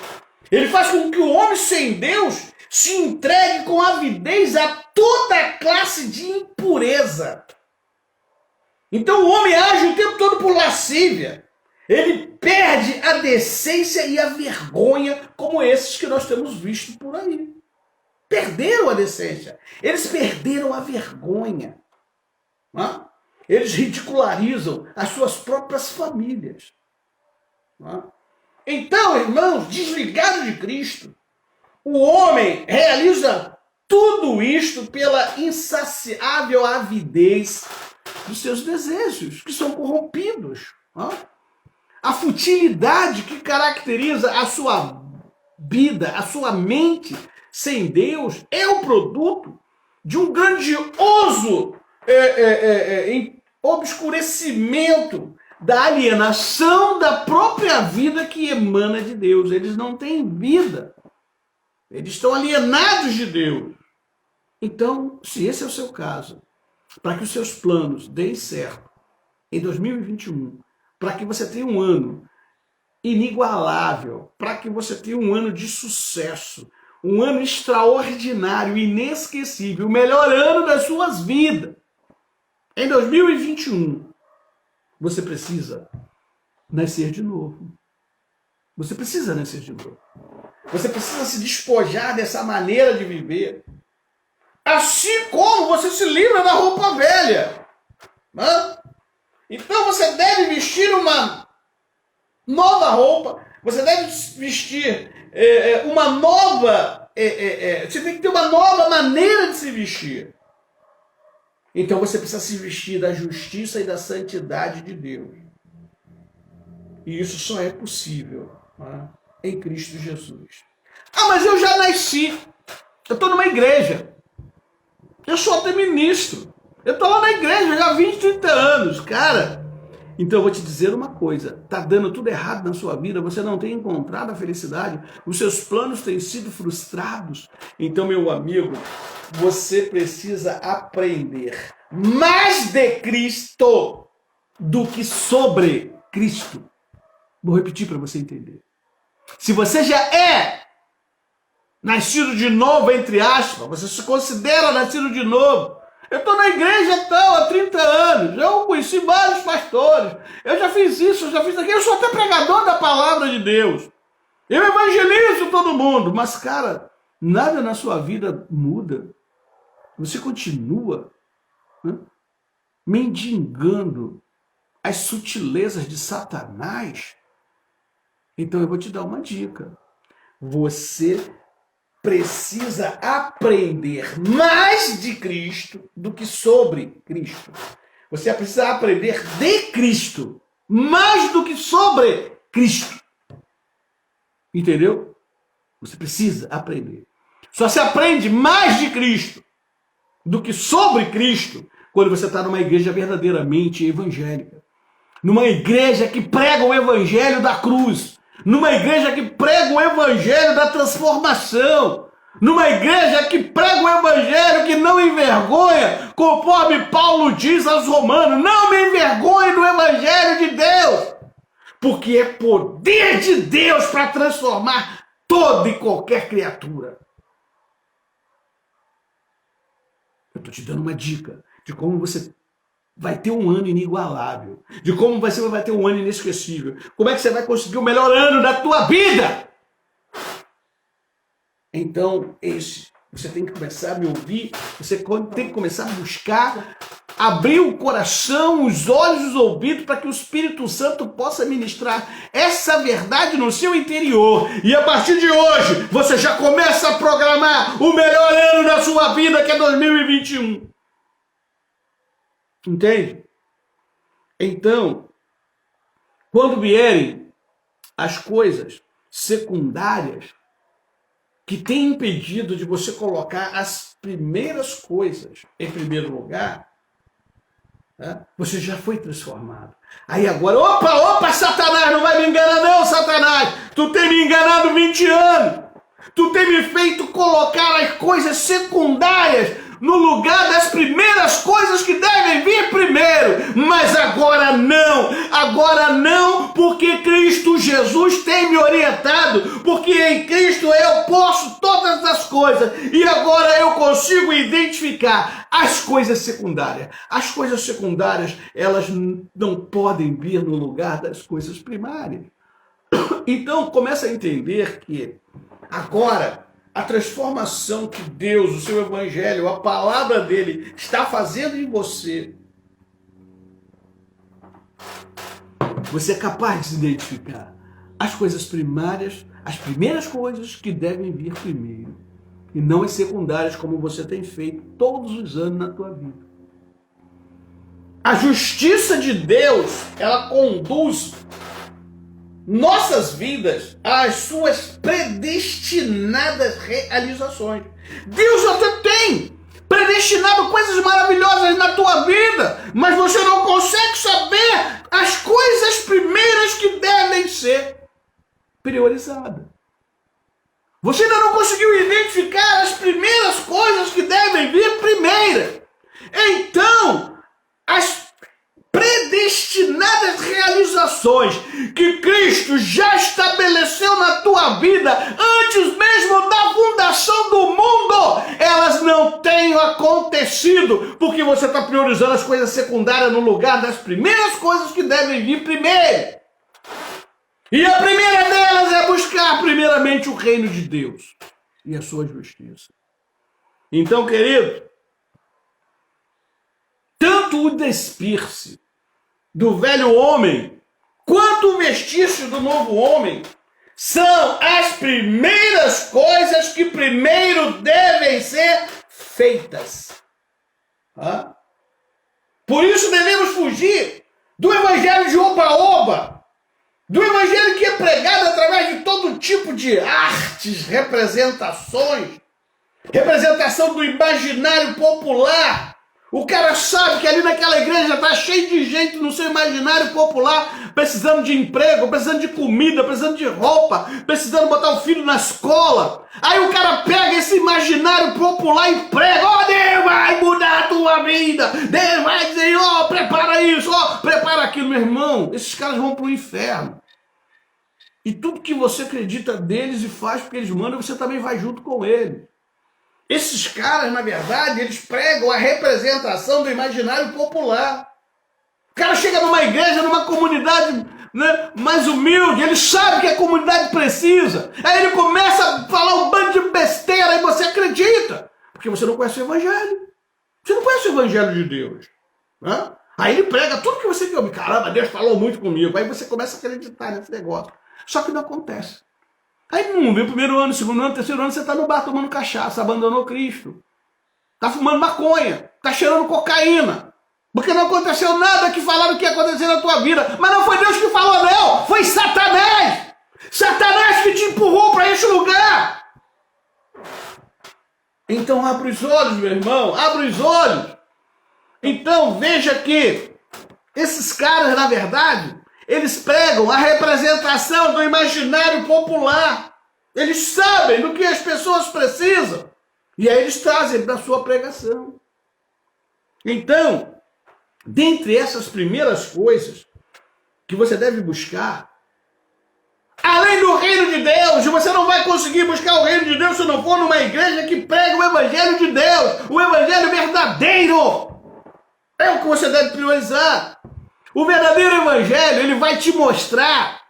Ele faz com que o homem sem Deus se entregue com avidez a toda classe de impureza. Então o homem age o tempo todo por lascívia. Ele perde a decência e a vergonha, como esses que nós temos visto por aí. perderam a decência, eles perderam a vergonha. Né? Eles ridicularizam as suas próprias famílias. Né? Então, irmãos, desligado de Cristo, o homem realiza tudo isto pela insaciável avidez dos seus desejos, que são corrompidos. Né? A futilidade que caracteriza a sua vida, a sua mente sem Deus, é o produto de um grandioso obscurecimento da alienação da própria vida que emana de Deus. Eles não têm vida. Eles estão alienados de Deus. Então, se esse é o seu caso, para que os seus planos deem certo em 2021, para que você tenha um ano inigualável, para que você tenha um ano de sucesso, um ano extraordinário, inesquecível, o melhor ano das suas vidas, em 2021, você precisa nascer de novo. Você precisa nascer de novo. Você precisa se despojar dessa maneira de viver. Assim como você se livra da roupa velha. Né? Então você deve vestir uma nova roupa. Você deve vestir uma nova... você tem que ter uma nova maneira de se vestir. Então você precisa se vestir da justiça e da santidade de Deus. E isso só é possível, né, em Cristo Jesus. Ah, mas eu já nasci. Eu estou numa igreja. Eu sou até ministro. Eu estou lá na igreja já há 20, 30 anos. Cara, então eu vou te dizer uma coisa. Está dando tudo errado na sua vida. Você não tem encontrado a felicidade. Os seus planos têm sido frustrados. Então, meu amigo, você precisa aprender mais de Cristo do que sobre Cristo. Vou repetir para você entender. Se você já é nascido de novo, entre aspas, você se considera nascido de novo. Eu estou na igreja há 30 anos, eu conheci vários pastores, eu já fiz isso, eu já fiz aquilo, eu sou até pregador da palavra de Deus. Eu evangelizo todo mundo, mas, cara, nada na sua vida muda. Você continua, né, mendigando as sutilezas de Satanás. Então eu vou te dar uma dica. Você precisa aprender mais de Cristo do que sobre Cristo. Você precisa aprender de Cristo mais do que sobre Cristo. Entendeu? Você precisa aprender. Só se aprende mais de Cristo do que sobre Cristo quando você está numa igreja verdadeiramente evangélica. Numa igreja que prega o evangelho da cruz. Numa igreja que prega o evangelho da transformação. Numa igreja que prega o evangelho que não envergonha, conforme Paulo diz aos romanos, não me envergonhe do evangelho de Deus, porque é poder de Deus para transformar toda e qualquer criatura. Eu estou te dando uma dica de como você vai ter um ano inigualável, de como você vai ter um ano inesquecível, como é que você vai conseguir o melhor ano da tua vida. Então, você tem que começar a me ouvir, você tem que começar a buscar, abrir o coração, os olhos, os ouvidos, para que o Espírito Santo possa ministrar essa verdade no seu interior. E a partir de hoje, você já começa a programar o melhor ano da sua vida, que é 2021. Entende? Então, quando vierem as coisas secundárias que têm impedido de você colocar as primeiras coisas em primeiro lugar, né, você já foi transformado. Aí agora, opa, Satanás, não vai me enganar não, Satanás. Tu tem me enganado 20 anos. Tu tem me feito colocar as coisas secundárias no lugar das primeiras coisas que devem vir primeiro. Mas agora não, porque Cristo Jesus tem me orientado, porque em Cristo eu posso todas as coisas, e agora eu consigo identificar as coisas secundárias. As coisas secundárias, elas não podem vir no lugar das coisas primárias. Então, começa a entender que agora a transformação que Deus, o seu evangelho, a palavra dele está fazendo em você, você é capaz de identificar as coisas primárias, as primeiras coisas que devem vir primeiro, e não as secundárias como você tem feito todos os anos na tua vida. A justiça de Deus, ela conduz nossas vidas às suas predestinadas realizações. Deus até tem predestinado coisas maravilhosas na tua vida, mas você não consegue saber as coisas primeiras que devem ser priorizadas. Você ainda não conseguiu identificar as primeiras coisas que devem vir primeiro. Então, as predestinadas realizações que Cristo já estabeleceu na tua vida antes mesmo da fundação do mundo, elas não têm acontecido porque você está priorizando as coisas secundárias no lugar das primeiras coisas que devem vir primeiro. E a primeira delas é buscar primeiramente o reino de Deus e a sua justiça. Então, querido, tanto o despir-se do velho homem, quanto o vestir-se do novo homem, são as primeiras coisas que primeiro devem ser feitas. Por isso devemos fugir do evangelho de oba-oba, do evangelho que é pregado através de todo tipo de artes, representações, representação do imaginário popular. O cara sabe que ali naquela igreja está cheio de gente no seu imaginário popular, precisando de emprego, precisando de comida, precisando de roupa, precisando botar o filho na escola. Aí o cara pega esse imaginário popular e prega: ó, Deus vai mudar a tua vida, Deus vai dizer, ó, prepara isso, ó, prepara aquilo. Meu irmão, esses caras vão para o inferno. E tudo que você acredita deles e faz porque eles mandam, você também vai junto com eles. Esses caras, na verdade, eles pregam a representação do imaginário popular. O cara chega numa igreja, numa comunidade, né, mais humilde, ele sabe que a comunidade precisa. Aí ele começa a falar um bando de besteira e você acredita. Porque você não conhece o evangelho. Você não conhece o evangelho de Deus. Né? Aí ele prega tudo que você quer ouvir. Caramba, Deus falou muito comigo. Aí você começa a acreditar nesse negócio. Só que não acontece. Aí não viu, primeiro ano, segundo ano, terceiro ano, você está no bar tomando cachaça, abandonou Cristo. Está fumando maconha, está cheirando cocaína. Porque não aconteceu nada que falaram que ia acontecer na tua vida. Mas não foi Deus que falou, não. Foi Satanás. Satanás que te empurrou para esse lugar. Então abre os olhos, meu irmão, abre os olhos. Então veja que esses caras, na verdade, eles pregam a representação do imaginário popular. Eles sabem do que as pessoas precisam. E aí eles trazem da sua pregação. Então, dentre essas primeiras coisas que você deve buscar, além do reino de Deus, você não vai conseguir buscar o reino de Deus se não for numa igreja que prega o evangelho de Deus, o evangelho verdadeiro. É o que você deve priorizar. O verdadeiro evangelho, ele vai te mostrar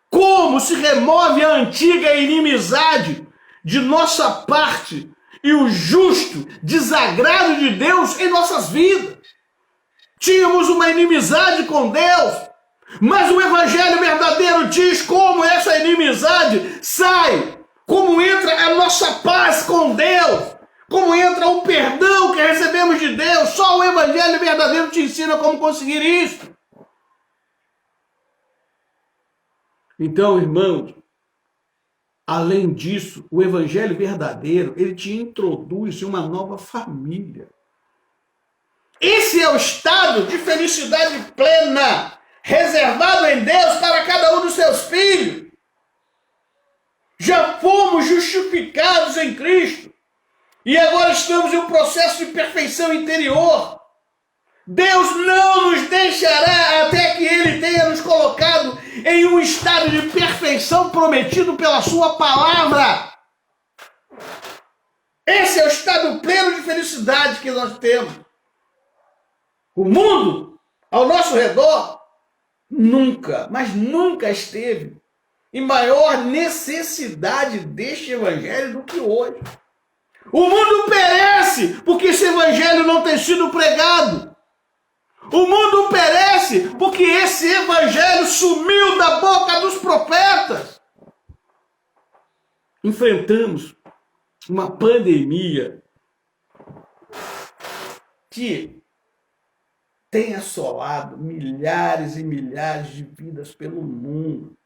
como se remove a antiga inimizade de nossa parte e o justo desagrado de Deus em nossas vidas. Tínhamos uma inimizade com Deus, mas o evangelho verdadeiro diz como essa inimizade sai, como entra a nossa paz com Deus, como entra o perdão que recebemos de Deus. Só o evangelho verdadeiro te ensina como conseguir isso. Então, irmãos, além disso, o evangelho verdadeiro, ele te introduz em uma nova família. Esse é o estado de felicidade plena, reservado em Deus para cada um dos seus filhos. Já fomos justificados em Cristo. E agora estamos em um processo de perfeição interior. Deus não nos deixará até que Ele tenha nos colocado em um estado de perfeição prometido pela Sua palavra. Esse é o estado pleno de felicidade que nós temos. O mundo ao nosso redor nunca, mas nunca esteve e maior necessidade deste evangelho do que hoje. O mundo perece porque esse evangelho não tem sido pregado. O mundo perece porque esse evangelho sumiu da boca dos profetas. Enfrentamos uma pandemia que tem assolado milhares e milhares de vidas pelo mundo.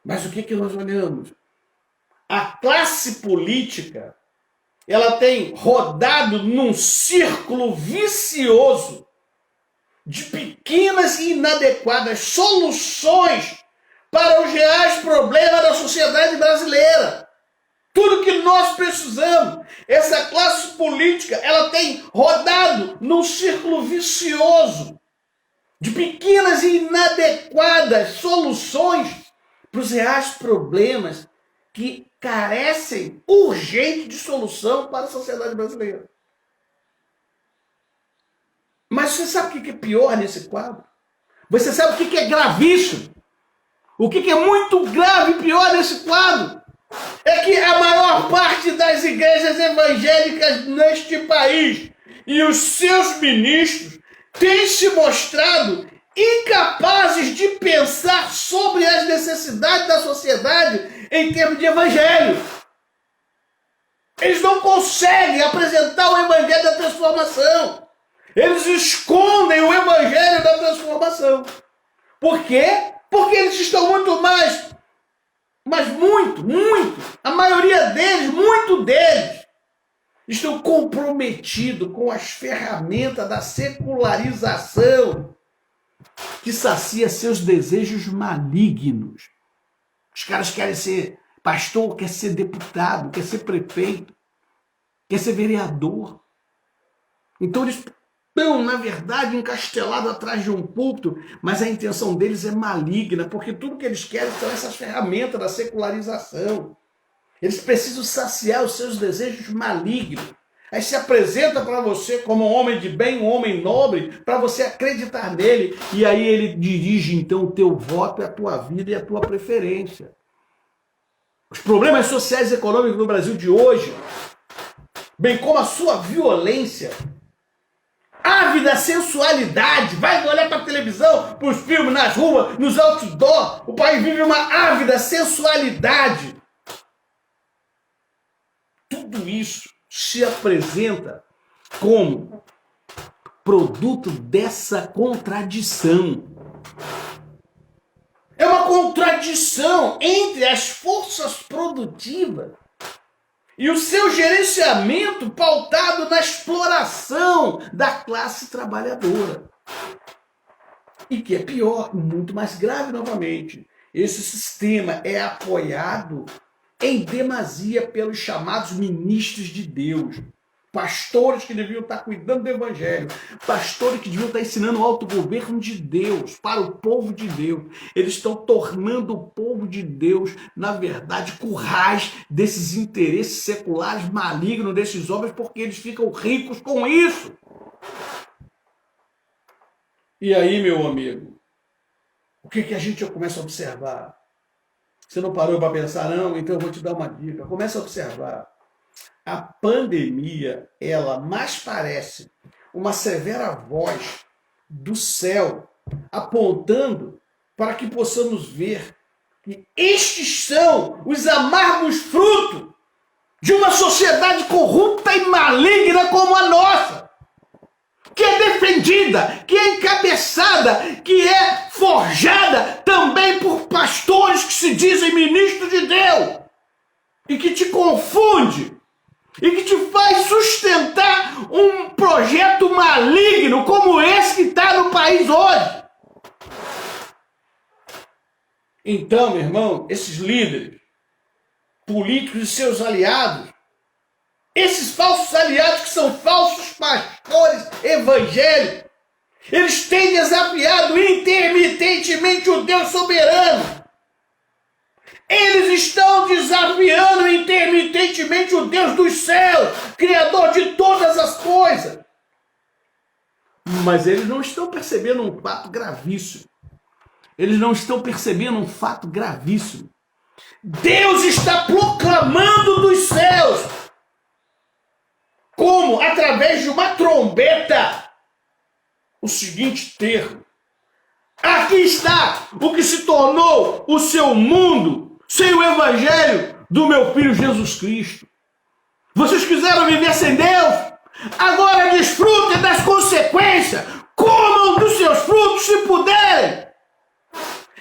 Mas o que nós olhamos? A classe política, ela tem rodado num círculo vicioso de pequenas e inadequadas soluções para os reais problemas da sociedade brasileira. Tudo que nós precisamos. Essa classe política, ela tem rodado num círculo vicioso de pequenas e inadequadas soluções para os reais problemas que carecem urgente de solução para a sociedade brasileira. Mas você sabe o que é pior nesse quadro? Você sabe o que é gravíssimo? O que é muito grave e pior nesse quadro? É que a maior parte das igrejas evangélicas neste país e os seus ministros têm se mostrado incapazes de pensar sobre as necessidades da sociedade em termos de evangelho. Eles não conseguem apresentar o evangelho da transformação. Eles escondem o evangelho da transformação. Por quê? Porque eles estão muito mais, mas muito, a maioria deles, muito deles, estão comprometidos com as ferramentas da secularização que sacia seus desejos malignos. Os caras querem ser pastor, quer ser deputado, quer ser prefeito, quer ser vereador. Então eles estão, na verdade, encastelados atrás de um púlpito, mas a intenção deles é maligna, porque tudo que eles querem são essas ferramentas da secularização. Eles precisam saciar os seus desejos malignos. Aí se apresenta para você como um homem de bem, um homem nobre, para você acreditar nele, e aí ele dirige então o teu voto, a tua vida e a tua preferência. Os problemas sociais e econômicos no Brasil de hoje, bem como a sua violência, ávida sensualidade, vai olhar para a televisão, para os filmes, nas ruas, nos outdoors, o país vive uma ávida sensualidade. Tudo isso se apresenta como produto dessa contradição. É uma contradição entre as forças produtivas e o seu gerenciamento pautado na exploração da classe trabalhadora. E que é pior, muito mais grave novamente, esse sistema é apoiado em demasia pelos chamados ministros de Deus, pastores que deviam estar cuidando do evangelho, pastores que deviam estar ensinando o autogoverno de Deus para o povo de Deus. Eles estão tornando o povo de Deus, na verdade, currais desses interesses seculares malignos desses homens, porque eles ficam ricos com isso. E aí, meu amigo, o que a gente começa a observar? Você não parou para pensar, não? Então eu vou te dar uma dica. Começa a observar. A pandemia, ela mais parece uma severa voz do céu, apontando para que possamos ver que estes são os amargos frutos de uma sociedade corrupta e maligna como a nossa, que é defendida, que é encabeçada, que é forjada também por pastores que se dizem ministros de Deus e que te confunde e que te faz sustentar um projeto maligno como esse que está no país hoje. Então, meu irmão, esses líderes políticos e seus aliados, esses falsos aliados que são falsos pastores evangélicos, eles têm desafiado intermitentemente o Deus soberano. Eles estão desafiando intermitentemente o Deus dos céus, Criador de todas as coisas. Mas eles não estão percebendo um fato gravíssimo. Eles não estão percebendo um fato gravíssimo. Deus está proclamando dos céus. Como? Através de uma trombeta. O seguinte termo. Aqui está o que se tornou o seu mundo sem o evangelho do meu Filho Jesus Cristo. Vocês quiseram viver sem Deus? Agora desfrutem das consequências. Comam dos seus frutos se puderem.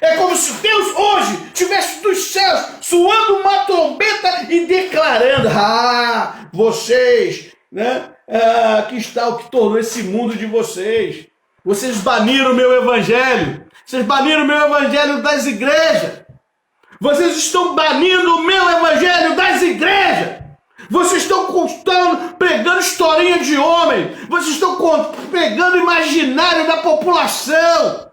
É como se Deus hoje tivesse dos céus soando uma trombeta e declarando: vocês, né? Aqui está o que tornou esse mundo de vocês. Vocês baniram o meu evangelho. Vocês baniram o meu evangelho das igrejas. Vocês estão banindo o meu evangelho das igrejas. Vocês estão pregando historinha de homem. Vocês estão pregando imaginário da população.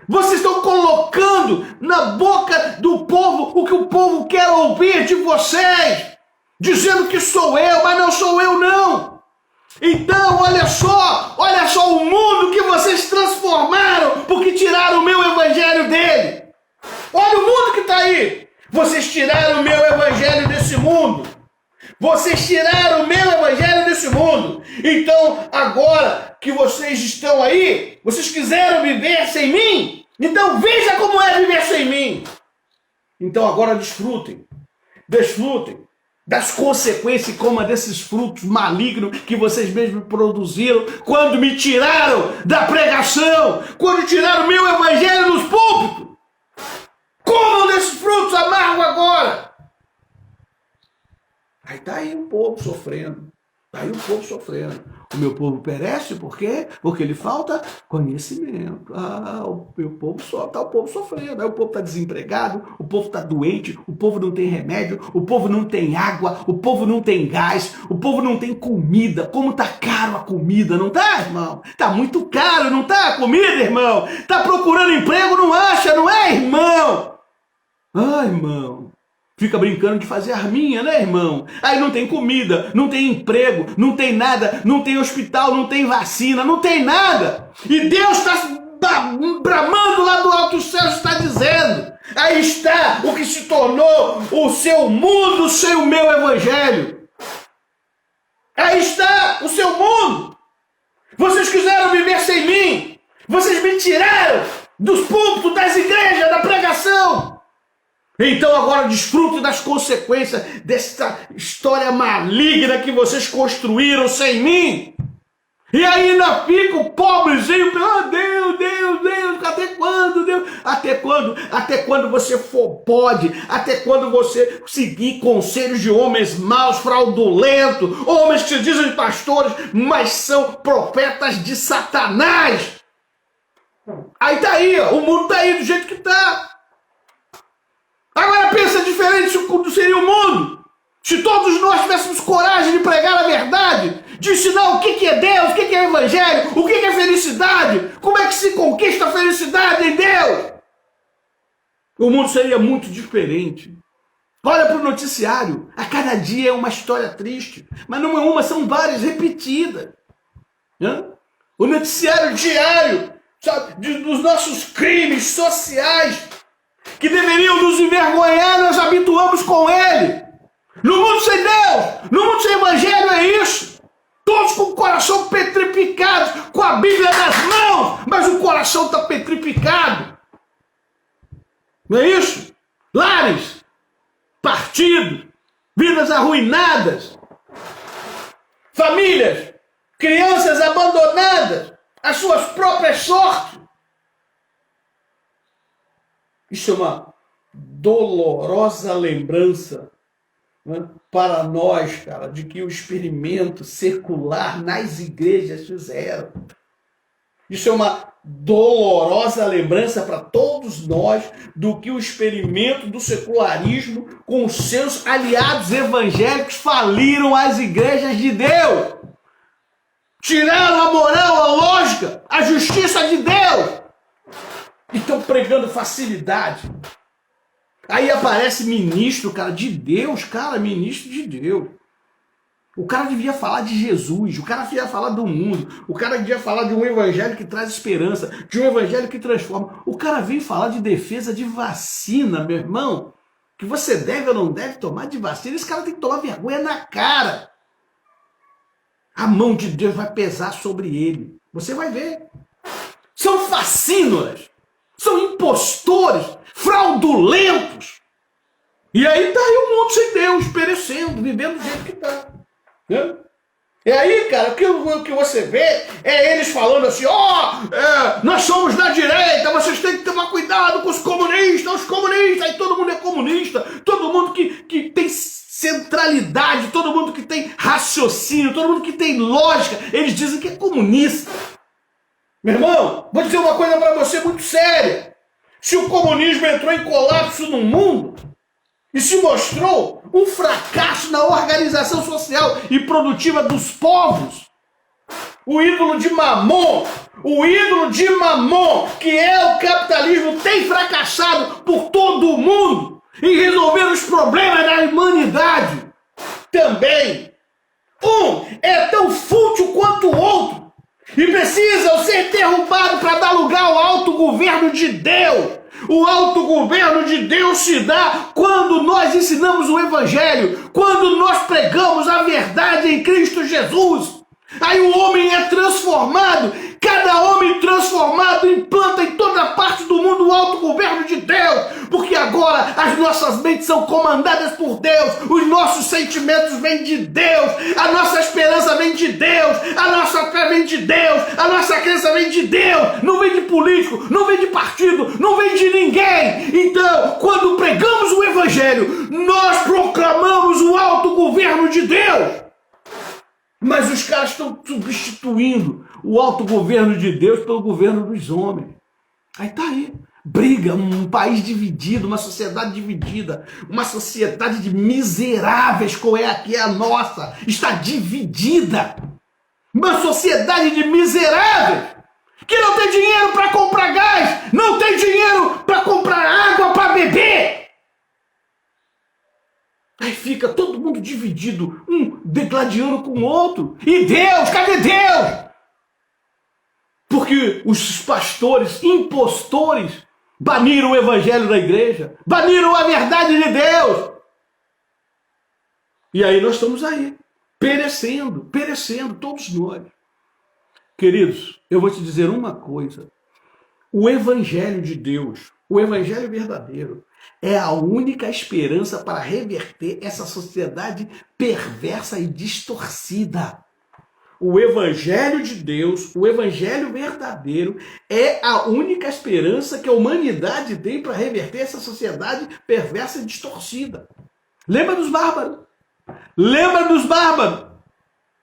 Vocês estão colocando na boca do povo o que o povo quer ouvir de vocês. Dizendo que sou eu, mas não sou eu não. Então, olha só o mundo que vocês transformaram porque tiraram o meu evangelho dele. Olha o mundo que está aí. Vocês tiraram o meu evangelho desse mundo. Vocês tiraram o meu evangelho desse mundo. Então, agora que vocês estão aí, vocês quiseram viver sem mim? Então veja como é viver sem mim. Então agora desfrutem das consequências e coma desses frutos malignos que vocês mesmos produziram quando me tiraram da pregação, quando tiraram o meu evangelho dos púlpitos. Comam desses frutos amargos agora. Aí está aí o povo sofrendo. O meu povo perece, por quê? Porque lhe falta conhecimento. O meu povo está o povo sofrendo. Aí o povo está desempregado, o povo está doente, o povo não tem remédio, o povo não tem água, o povo não tem gás, o povo não tem comida. Como está caro a comida, não está, irmão? Está muito caro, não está a comida, irmão? Está procurando emprego, não acha, não é, irmão? Irmão. Fica brincando de fazer arminha, né, irmão? Aí não tem comida, não tem emprego, não tem nada, não tem hospital, não tem vacina, não tem nada. E Deus está bramando lá do alto céu, está dizendo: aí está o que se tornou o seu mundo sem o meu evangelho. Aí está o seu mundo. Vocês quiseram viver sem mim. Vocês me tiraram dos púlpitos, das igrejas, da pregação. Então agora desfrute das consequências dessa história maligna que vocês construíram sem mim. E ainda fica o pobrezinho, Deus, até quando, Deus? Até quando? Até quando você pode? Até quando você seguir conselhos de homens maus, fraudulentos, homens que se dizem pastores, mas são profetas de Satanás? Aí tá aí, ó, o mundo tá aí do jeito que tá. Agora pensa diferente do seria o mundo. Se todos nós tivéssemos coragem de pregar a verdade, de ensinar o que é Deus, o que é evangelho, o que é felicidade, como é que se conquista a felicidade em Deus, o mundo seria muito diferente. Olha para o noticiário, a cada dia é uma história triste, mas não é uma, são várias repetidas. O noticiário diário, sabe, dos nossos crimes sociais, que deveriam nos envergonhar, nós habituamos com ele. No mundo sem Deus, no mundo sem evangelho é isso. Todos com o coração petrificado, com a Bíblia nas mãos, mas o coração está petrificado. Não é isso? Lares, partidos, vidas arruinadas, famílias, crianças abandonadas, às suas próprias sortes. Isso é uma dolorosa lembrança, né, para nós, cara, de que o experimento secular nas igrejas fizeram. Isso é uma dolorosa lembrança para todos nós do que o experimento do secularismo com os seus aliados evangélicos faliram as igrejas de Deus. Tiraram a moral, a lógica, a justiça de Deus. E estão pregando facilidade. Aí aparece ministro, cara, de Deus, cara, ministro de Deus. O cara devia falar de Jesus, o cara devia falar do mundo, o cara devia falar de um evangelho que traz esperança, de um evangelho que transforma. O cara veio falar de defesa de vacina, meu irmão, que você deve ou não deve tomar de vacina. Esse cara tem que tomar vergonha na cara. A mão de Deus vai pesar sobre ele. Você vai ver. São fascínoras, são impostores, fraudulentos. E aí tá aí o mundo sem Deus, perecendo, vivendo do jeito que tá. E aí, cara, o que você vê é eles falando assim, nós somos da direita, vocês têm que tomar cuidado com os comunistas, aí todo mundo é comunista, todo mundo que tem centralidade, todo mundo que tem raciocínio, todo mundo que tem lógica, eles dizem que é comunista. Meu irmão, vou dizer uma coisa para você muito séria. Se o comunismo entrou em colapso no mundo e se mostrou um fracasso na organização social e produtiva dos povos, o ídolo de Mamon, que é o capitalismo, tem fracassado por todo o mundo em resolver os problemas da humanidade. Também, um é tão fútil quanto o outro e precisam ser derrubados para dar lugar ao autogoverno de Deus. O autogoverno de Deus se dá quando nós ensinamos o Evangelho, quando nós pregamos a verdade em Cristo Jesus. Aí o homem é transformado, cada homem transformado implanta em toda parte do mundo o autogoverno de Deus, porque agora as nossas mentes são comandadas por Deus, os nossos sentimentos vêm de Deus, a nossa esperança vem de Deus, a nossa fé vem de Deus, a nossa crença vem de Deus, não vem de político, não vem de partido, não vem de ninguém. Então, quando pregamos o Evangelho, nós proclamamos o autogoverno de Deus. Mas os caras estão substituindo o autogoverno de Deus pelo governo dos homens. Aí tá aí. Briga, um país dividido, uma sociedade dividida, uma sociedade de miseráveis, como é aqui a nossa, está dividida. Uma sociedade de miseráveis, que não tem dinheiro para comprar gás, não tem dinheiro para comprar água para beber. Aí fica todo mundo dividido, um degladiando com o outro. E Deus, cadê Deus? Porque os pastores, impostores, baniram o evangelho da igreja, baniram a verdade de Deus. E aí nós estamos aí, perecendo, todos nós. Queridos, eu vou te dizer uma coisa. O evangelho de Deus, o evangelho verdadeiro, é a única esperança para reverter essa sociedade perversa e distorcida. O evangelho de Deus, o evangelho verdadeiro, é a única esperança que a humanidade tem para reverter essa sociedade perversa e distorcida. Lembra dos bárbaros?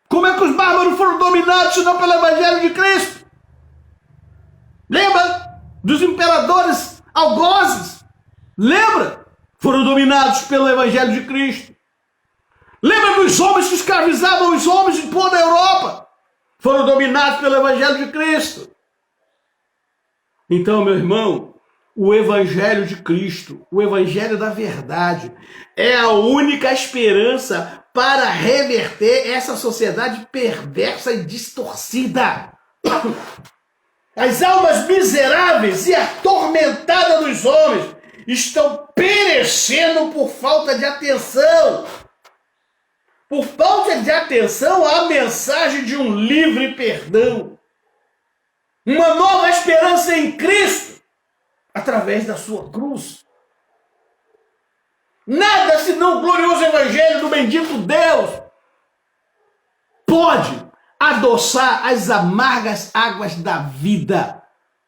Como é que os bárbaros foram dominados, se não pelo evangelho de Cristo? Lembra dos imperadores algozes? Lembra? Foram dominados pelo evangelho de Cristo. Lembra dos homens que escravizavam os homens de toda a Europa? Foram dominados pelo evangelho de Cristo. Então, meu irmão, o evangelho de Cristo, o evangelho da verdade, é a única esperança para reverter essa sociedade perversa e distorcida. As almas miseráveis e atormentadas dos homens estão perecendo por falta de atenção. Por falta de atenção à mensagem de um livre perdão. Uma nova esperança em Cristo, através da sua cruz. Nada senão o glorioso evangelho do bendito Deus pode adoçar as amargas águas da vida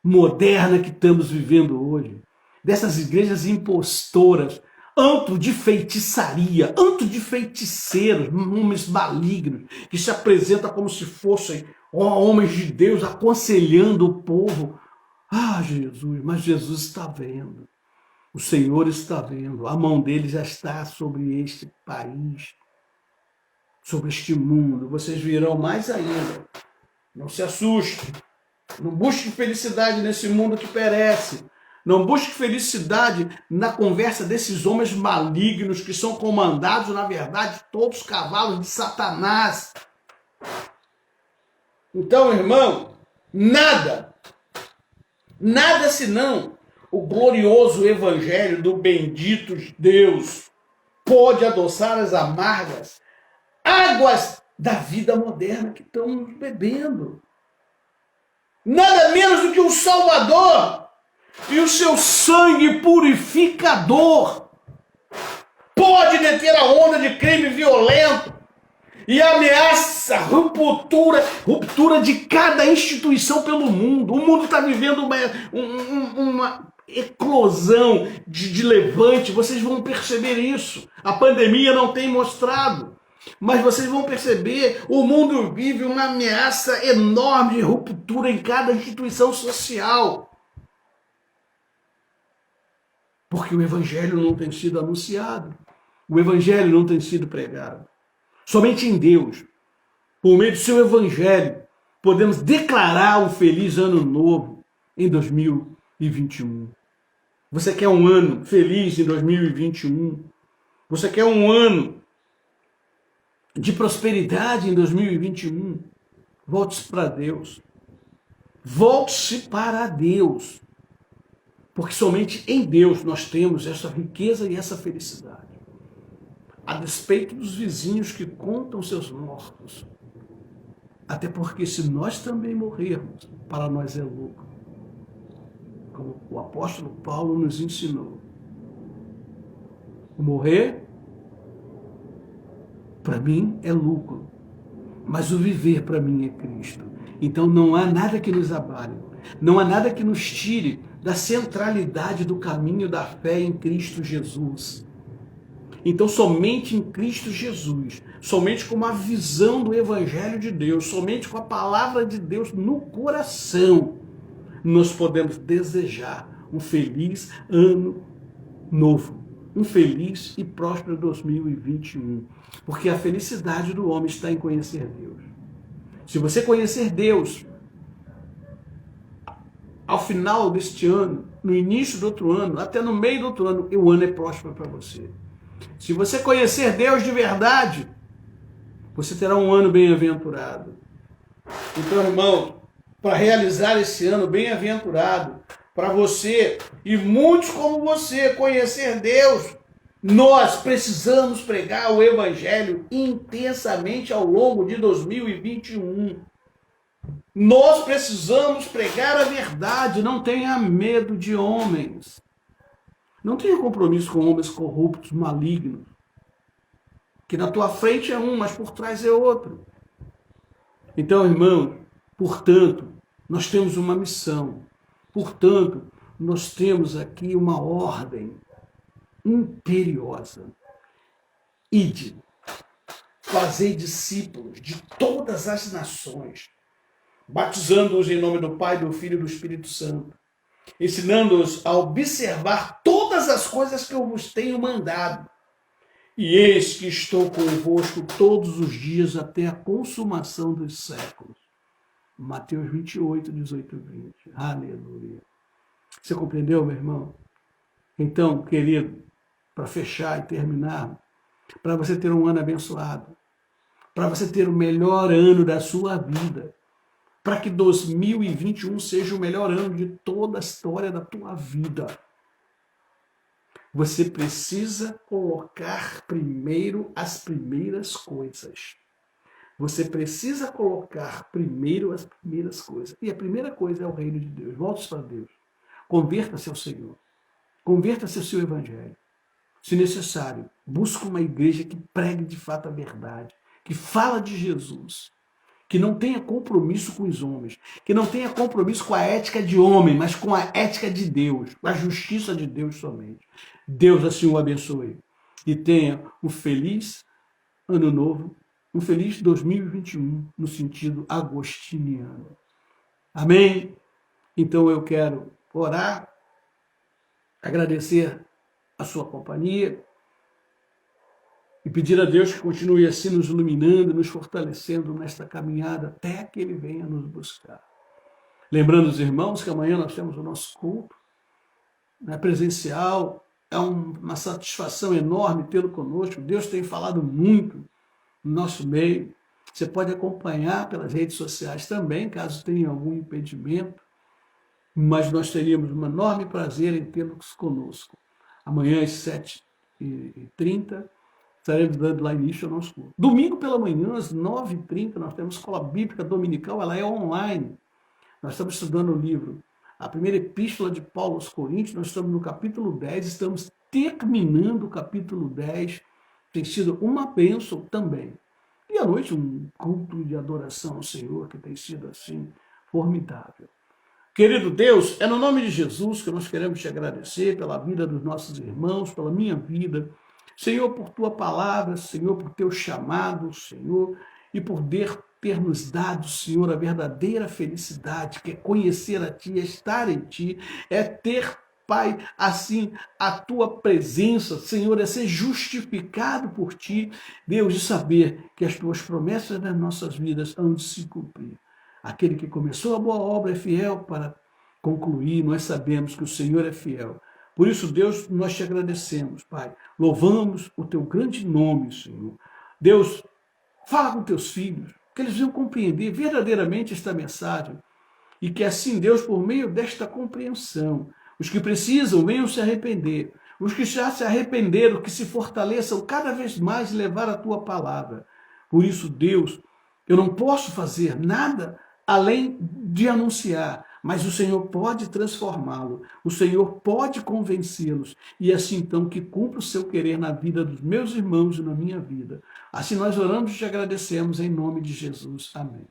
moderna que estamos vivendo hoje. Dessas igrejas impostoras, antro de feitiçaria, antro de feiticeiros, homens malignos, que se apresentam como se fossem homens de Deus aconselhando o povo. Ah, Jesus, mas Jesus está vendo. O Senhor está vendo. A mão dele já está sobre este país, sobre este mundo. Vocês virão mais ainda. Não se assuste. Não busque felicidade nesse mundo que perece. Não busque felicidade na conversa desses homens malignos que são comandados, na verdade, todos cavalos de Satanás. Então, irmão, nada senão o glorioso evangelho do bendito Deus pode adoçar as amargas águas da vida moderna que estamos bebendo. Nada menos do que o Salvador e o seu sangue purificador pode deter a onda de crime violento e ameaça ruptura de cada instituição pelo mundo. O mundo está vivendo uma eclosão de levante. Vocês vão perceber isso. A pandemia não tem mostrado. Mas vocês vão perceber, o mundo vive uma ameaça enorme de ruptura em cada instituição social. Porque o evangelho não tem sido anunciado. O evangelho não tem sido pregado. Somente em Deus, por meio do seu evangelho, podemos declarar um feliz ano novo em 2021. Você quer um ano feliz em 2021? Você quer um ano de prosperidade em 2021? Volte-se para Deus. Volte-se para Deus. Porque somente em Deus nós temos essa riqueza e essa felicidade. A despeito dos vizinhos que contam seus mortos. Até porque se nós também morrermos, para nós é lucro. Como o apóstolo Paulo nos ensinou. O morrer, para mim, é lucro. Mas o viver, para mim, é Cristo. Então não há nada que nos abale. Não há nada que nos tire da centralidade do caminho da fé em Cristo Jesus. Então, somente em Cristo Jesus, somente com uma visão do Evangelho de Deus, somente com a palavra de Deus no coração, nós podemos desejar um feliz ano novo, um feliz e próspero 2021, porque a felicidade do homem está em conhecer Deus. Se você conhecer Deus, ao final deste ano, no início do outro ano, até no meio do outro ano, o ano é próspero para você. Se você conhecer Deus de verdade, você terá um ano bem-aventurado. Então, irmão, para realizar esse ano bem-aventurado, para você e muitos como você conhecer Deus, nós precisamos pregar o Evangelho intensamente ao longo de 2021. Nós precisamos pregar a verdade, não tenha medo de homens. Não tenha compromisso com homens corruptos, malignos. Que na tua frente é um, mas por trás é outro. Então, irmão, portanto, nós temos uma missão. Portanto, nós temos aqui uma ordem imperiosa. Ide, fazei discípulos de todas as nações, batizando-os em nome do Pai, do Filho e do Espírito Santo, ensinando-os a observar todas as coisas que eu vos tenho mandado. E eis que estou convosco todos os dias até a consumação dos séculos. Mateus 28, 18 e 20. Aleluia. Você compreendeu, meu irmão? Então, querido, para fechar e terminar, para você ter um ano abençoado, para você ter o melhor ano da sua vida, para que 2021 seja o melhor ano de toda a história da tua vida, você precisa colocar primeiro as primeiras coisas. Você precisa colocar primeiro as primeiras coisas. E a primeira coisa é o reino de Deus. Volte para Deus. Converta-se ao Senhor. Converta-se ao seu evangelho. Se necessário, busque uma igreja que pregue de fato a verdade, que fala de Jesus, que não tenha compromisso com os homens, que não tenha compromisso com a ética de homem, mas com a ética de Deus, com a justiça de Deus somente. Deus assim o abençoe. E tenha um feliz ano novo, um feliz 2021, no sentido agostiniano. Amém? Então eu quero orar, agradecer a sua companhia e pedir a Deus que continue assim nos iluminando, nos fortalecendo nesta caminhada até que Ele venha nos buscar. Lembrando os irmãos que amanhã nós temos o nosso culto né, presencial. É uma satisfação enorme tê-lo conosco. Deus tem falado muito no nosso meio. Você pode acompanhar pelas redes sociais também, caso tenha algum impedimento, mas nós teríamos um enorme prazer em tê-los conosco. Amanhã às 7h30 estaremos dando lá início ao nosso curso. Domingo pela manhã, às 9h30, nós temos escola bíblica dominical, ela é online. Nós estamos estudando o livro, a primeira epístola de Paulo aos Coríntios, nós estamos no capítulo 10, estamos terminando o capítulo 10, tem sido uma bênção também. E à noite um culto de adoração ao Senhor, que tem sido assim, formidável. Querido Deus, é no nome de Jesus que nós queremos te agradecer pela vida dos nossos irmãos, pela minha vida. Senhor, por tua palavra, Senhor, por teu chamado, Senhor, e por ter nos dado, Senhor, a verdadeira felicidade, que é conhecer a Ti, é estar em Ti, é ter, Pai, assim, a Tua presença, Senhor, é ser justificado por Ti, Deus, de saber que as Tuas promessas nas nossas vidas hão de se cumprir. Aquele que começou a boa obra é fiel para concluir, nós sabemos que o Senhor é fiel. Por isso, Deus, nós te agradecemos, Pai. Louvamos o teu grande nome, Senhor. Deus, fala com teus filhos, que eles venham compreender verdadeiramente esta mensagem. E que assim, Deus, por meio desta compreensão, os que precisam venham se arrepender. Os que já se arrependeram, que se fortaleçam cada vez mais em levar a tua palavra. Por isso, Deus, eu não posso fazer nada além de anunciar, mas o Senhor pode transformá-lo, o Senhor pode convencê-los, e assim então que cumpra o seu querer na vida dos meus irmãos e na minha vida. Assim nós oramos e te agradecemos em nome de Jesus. Amém.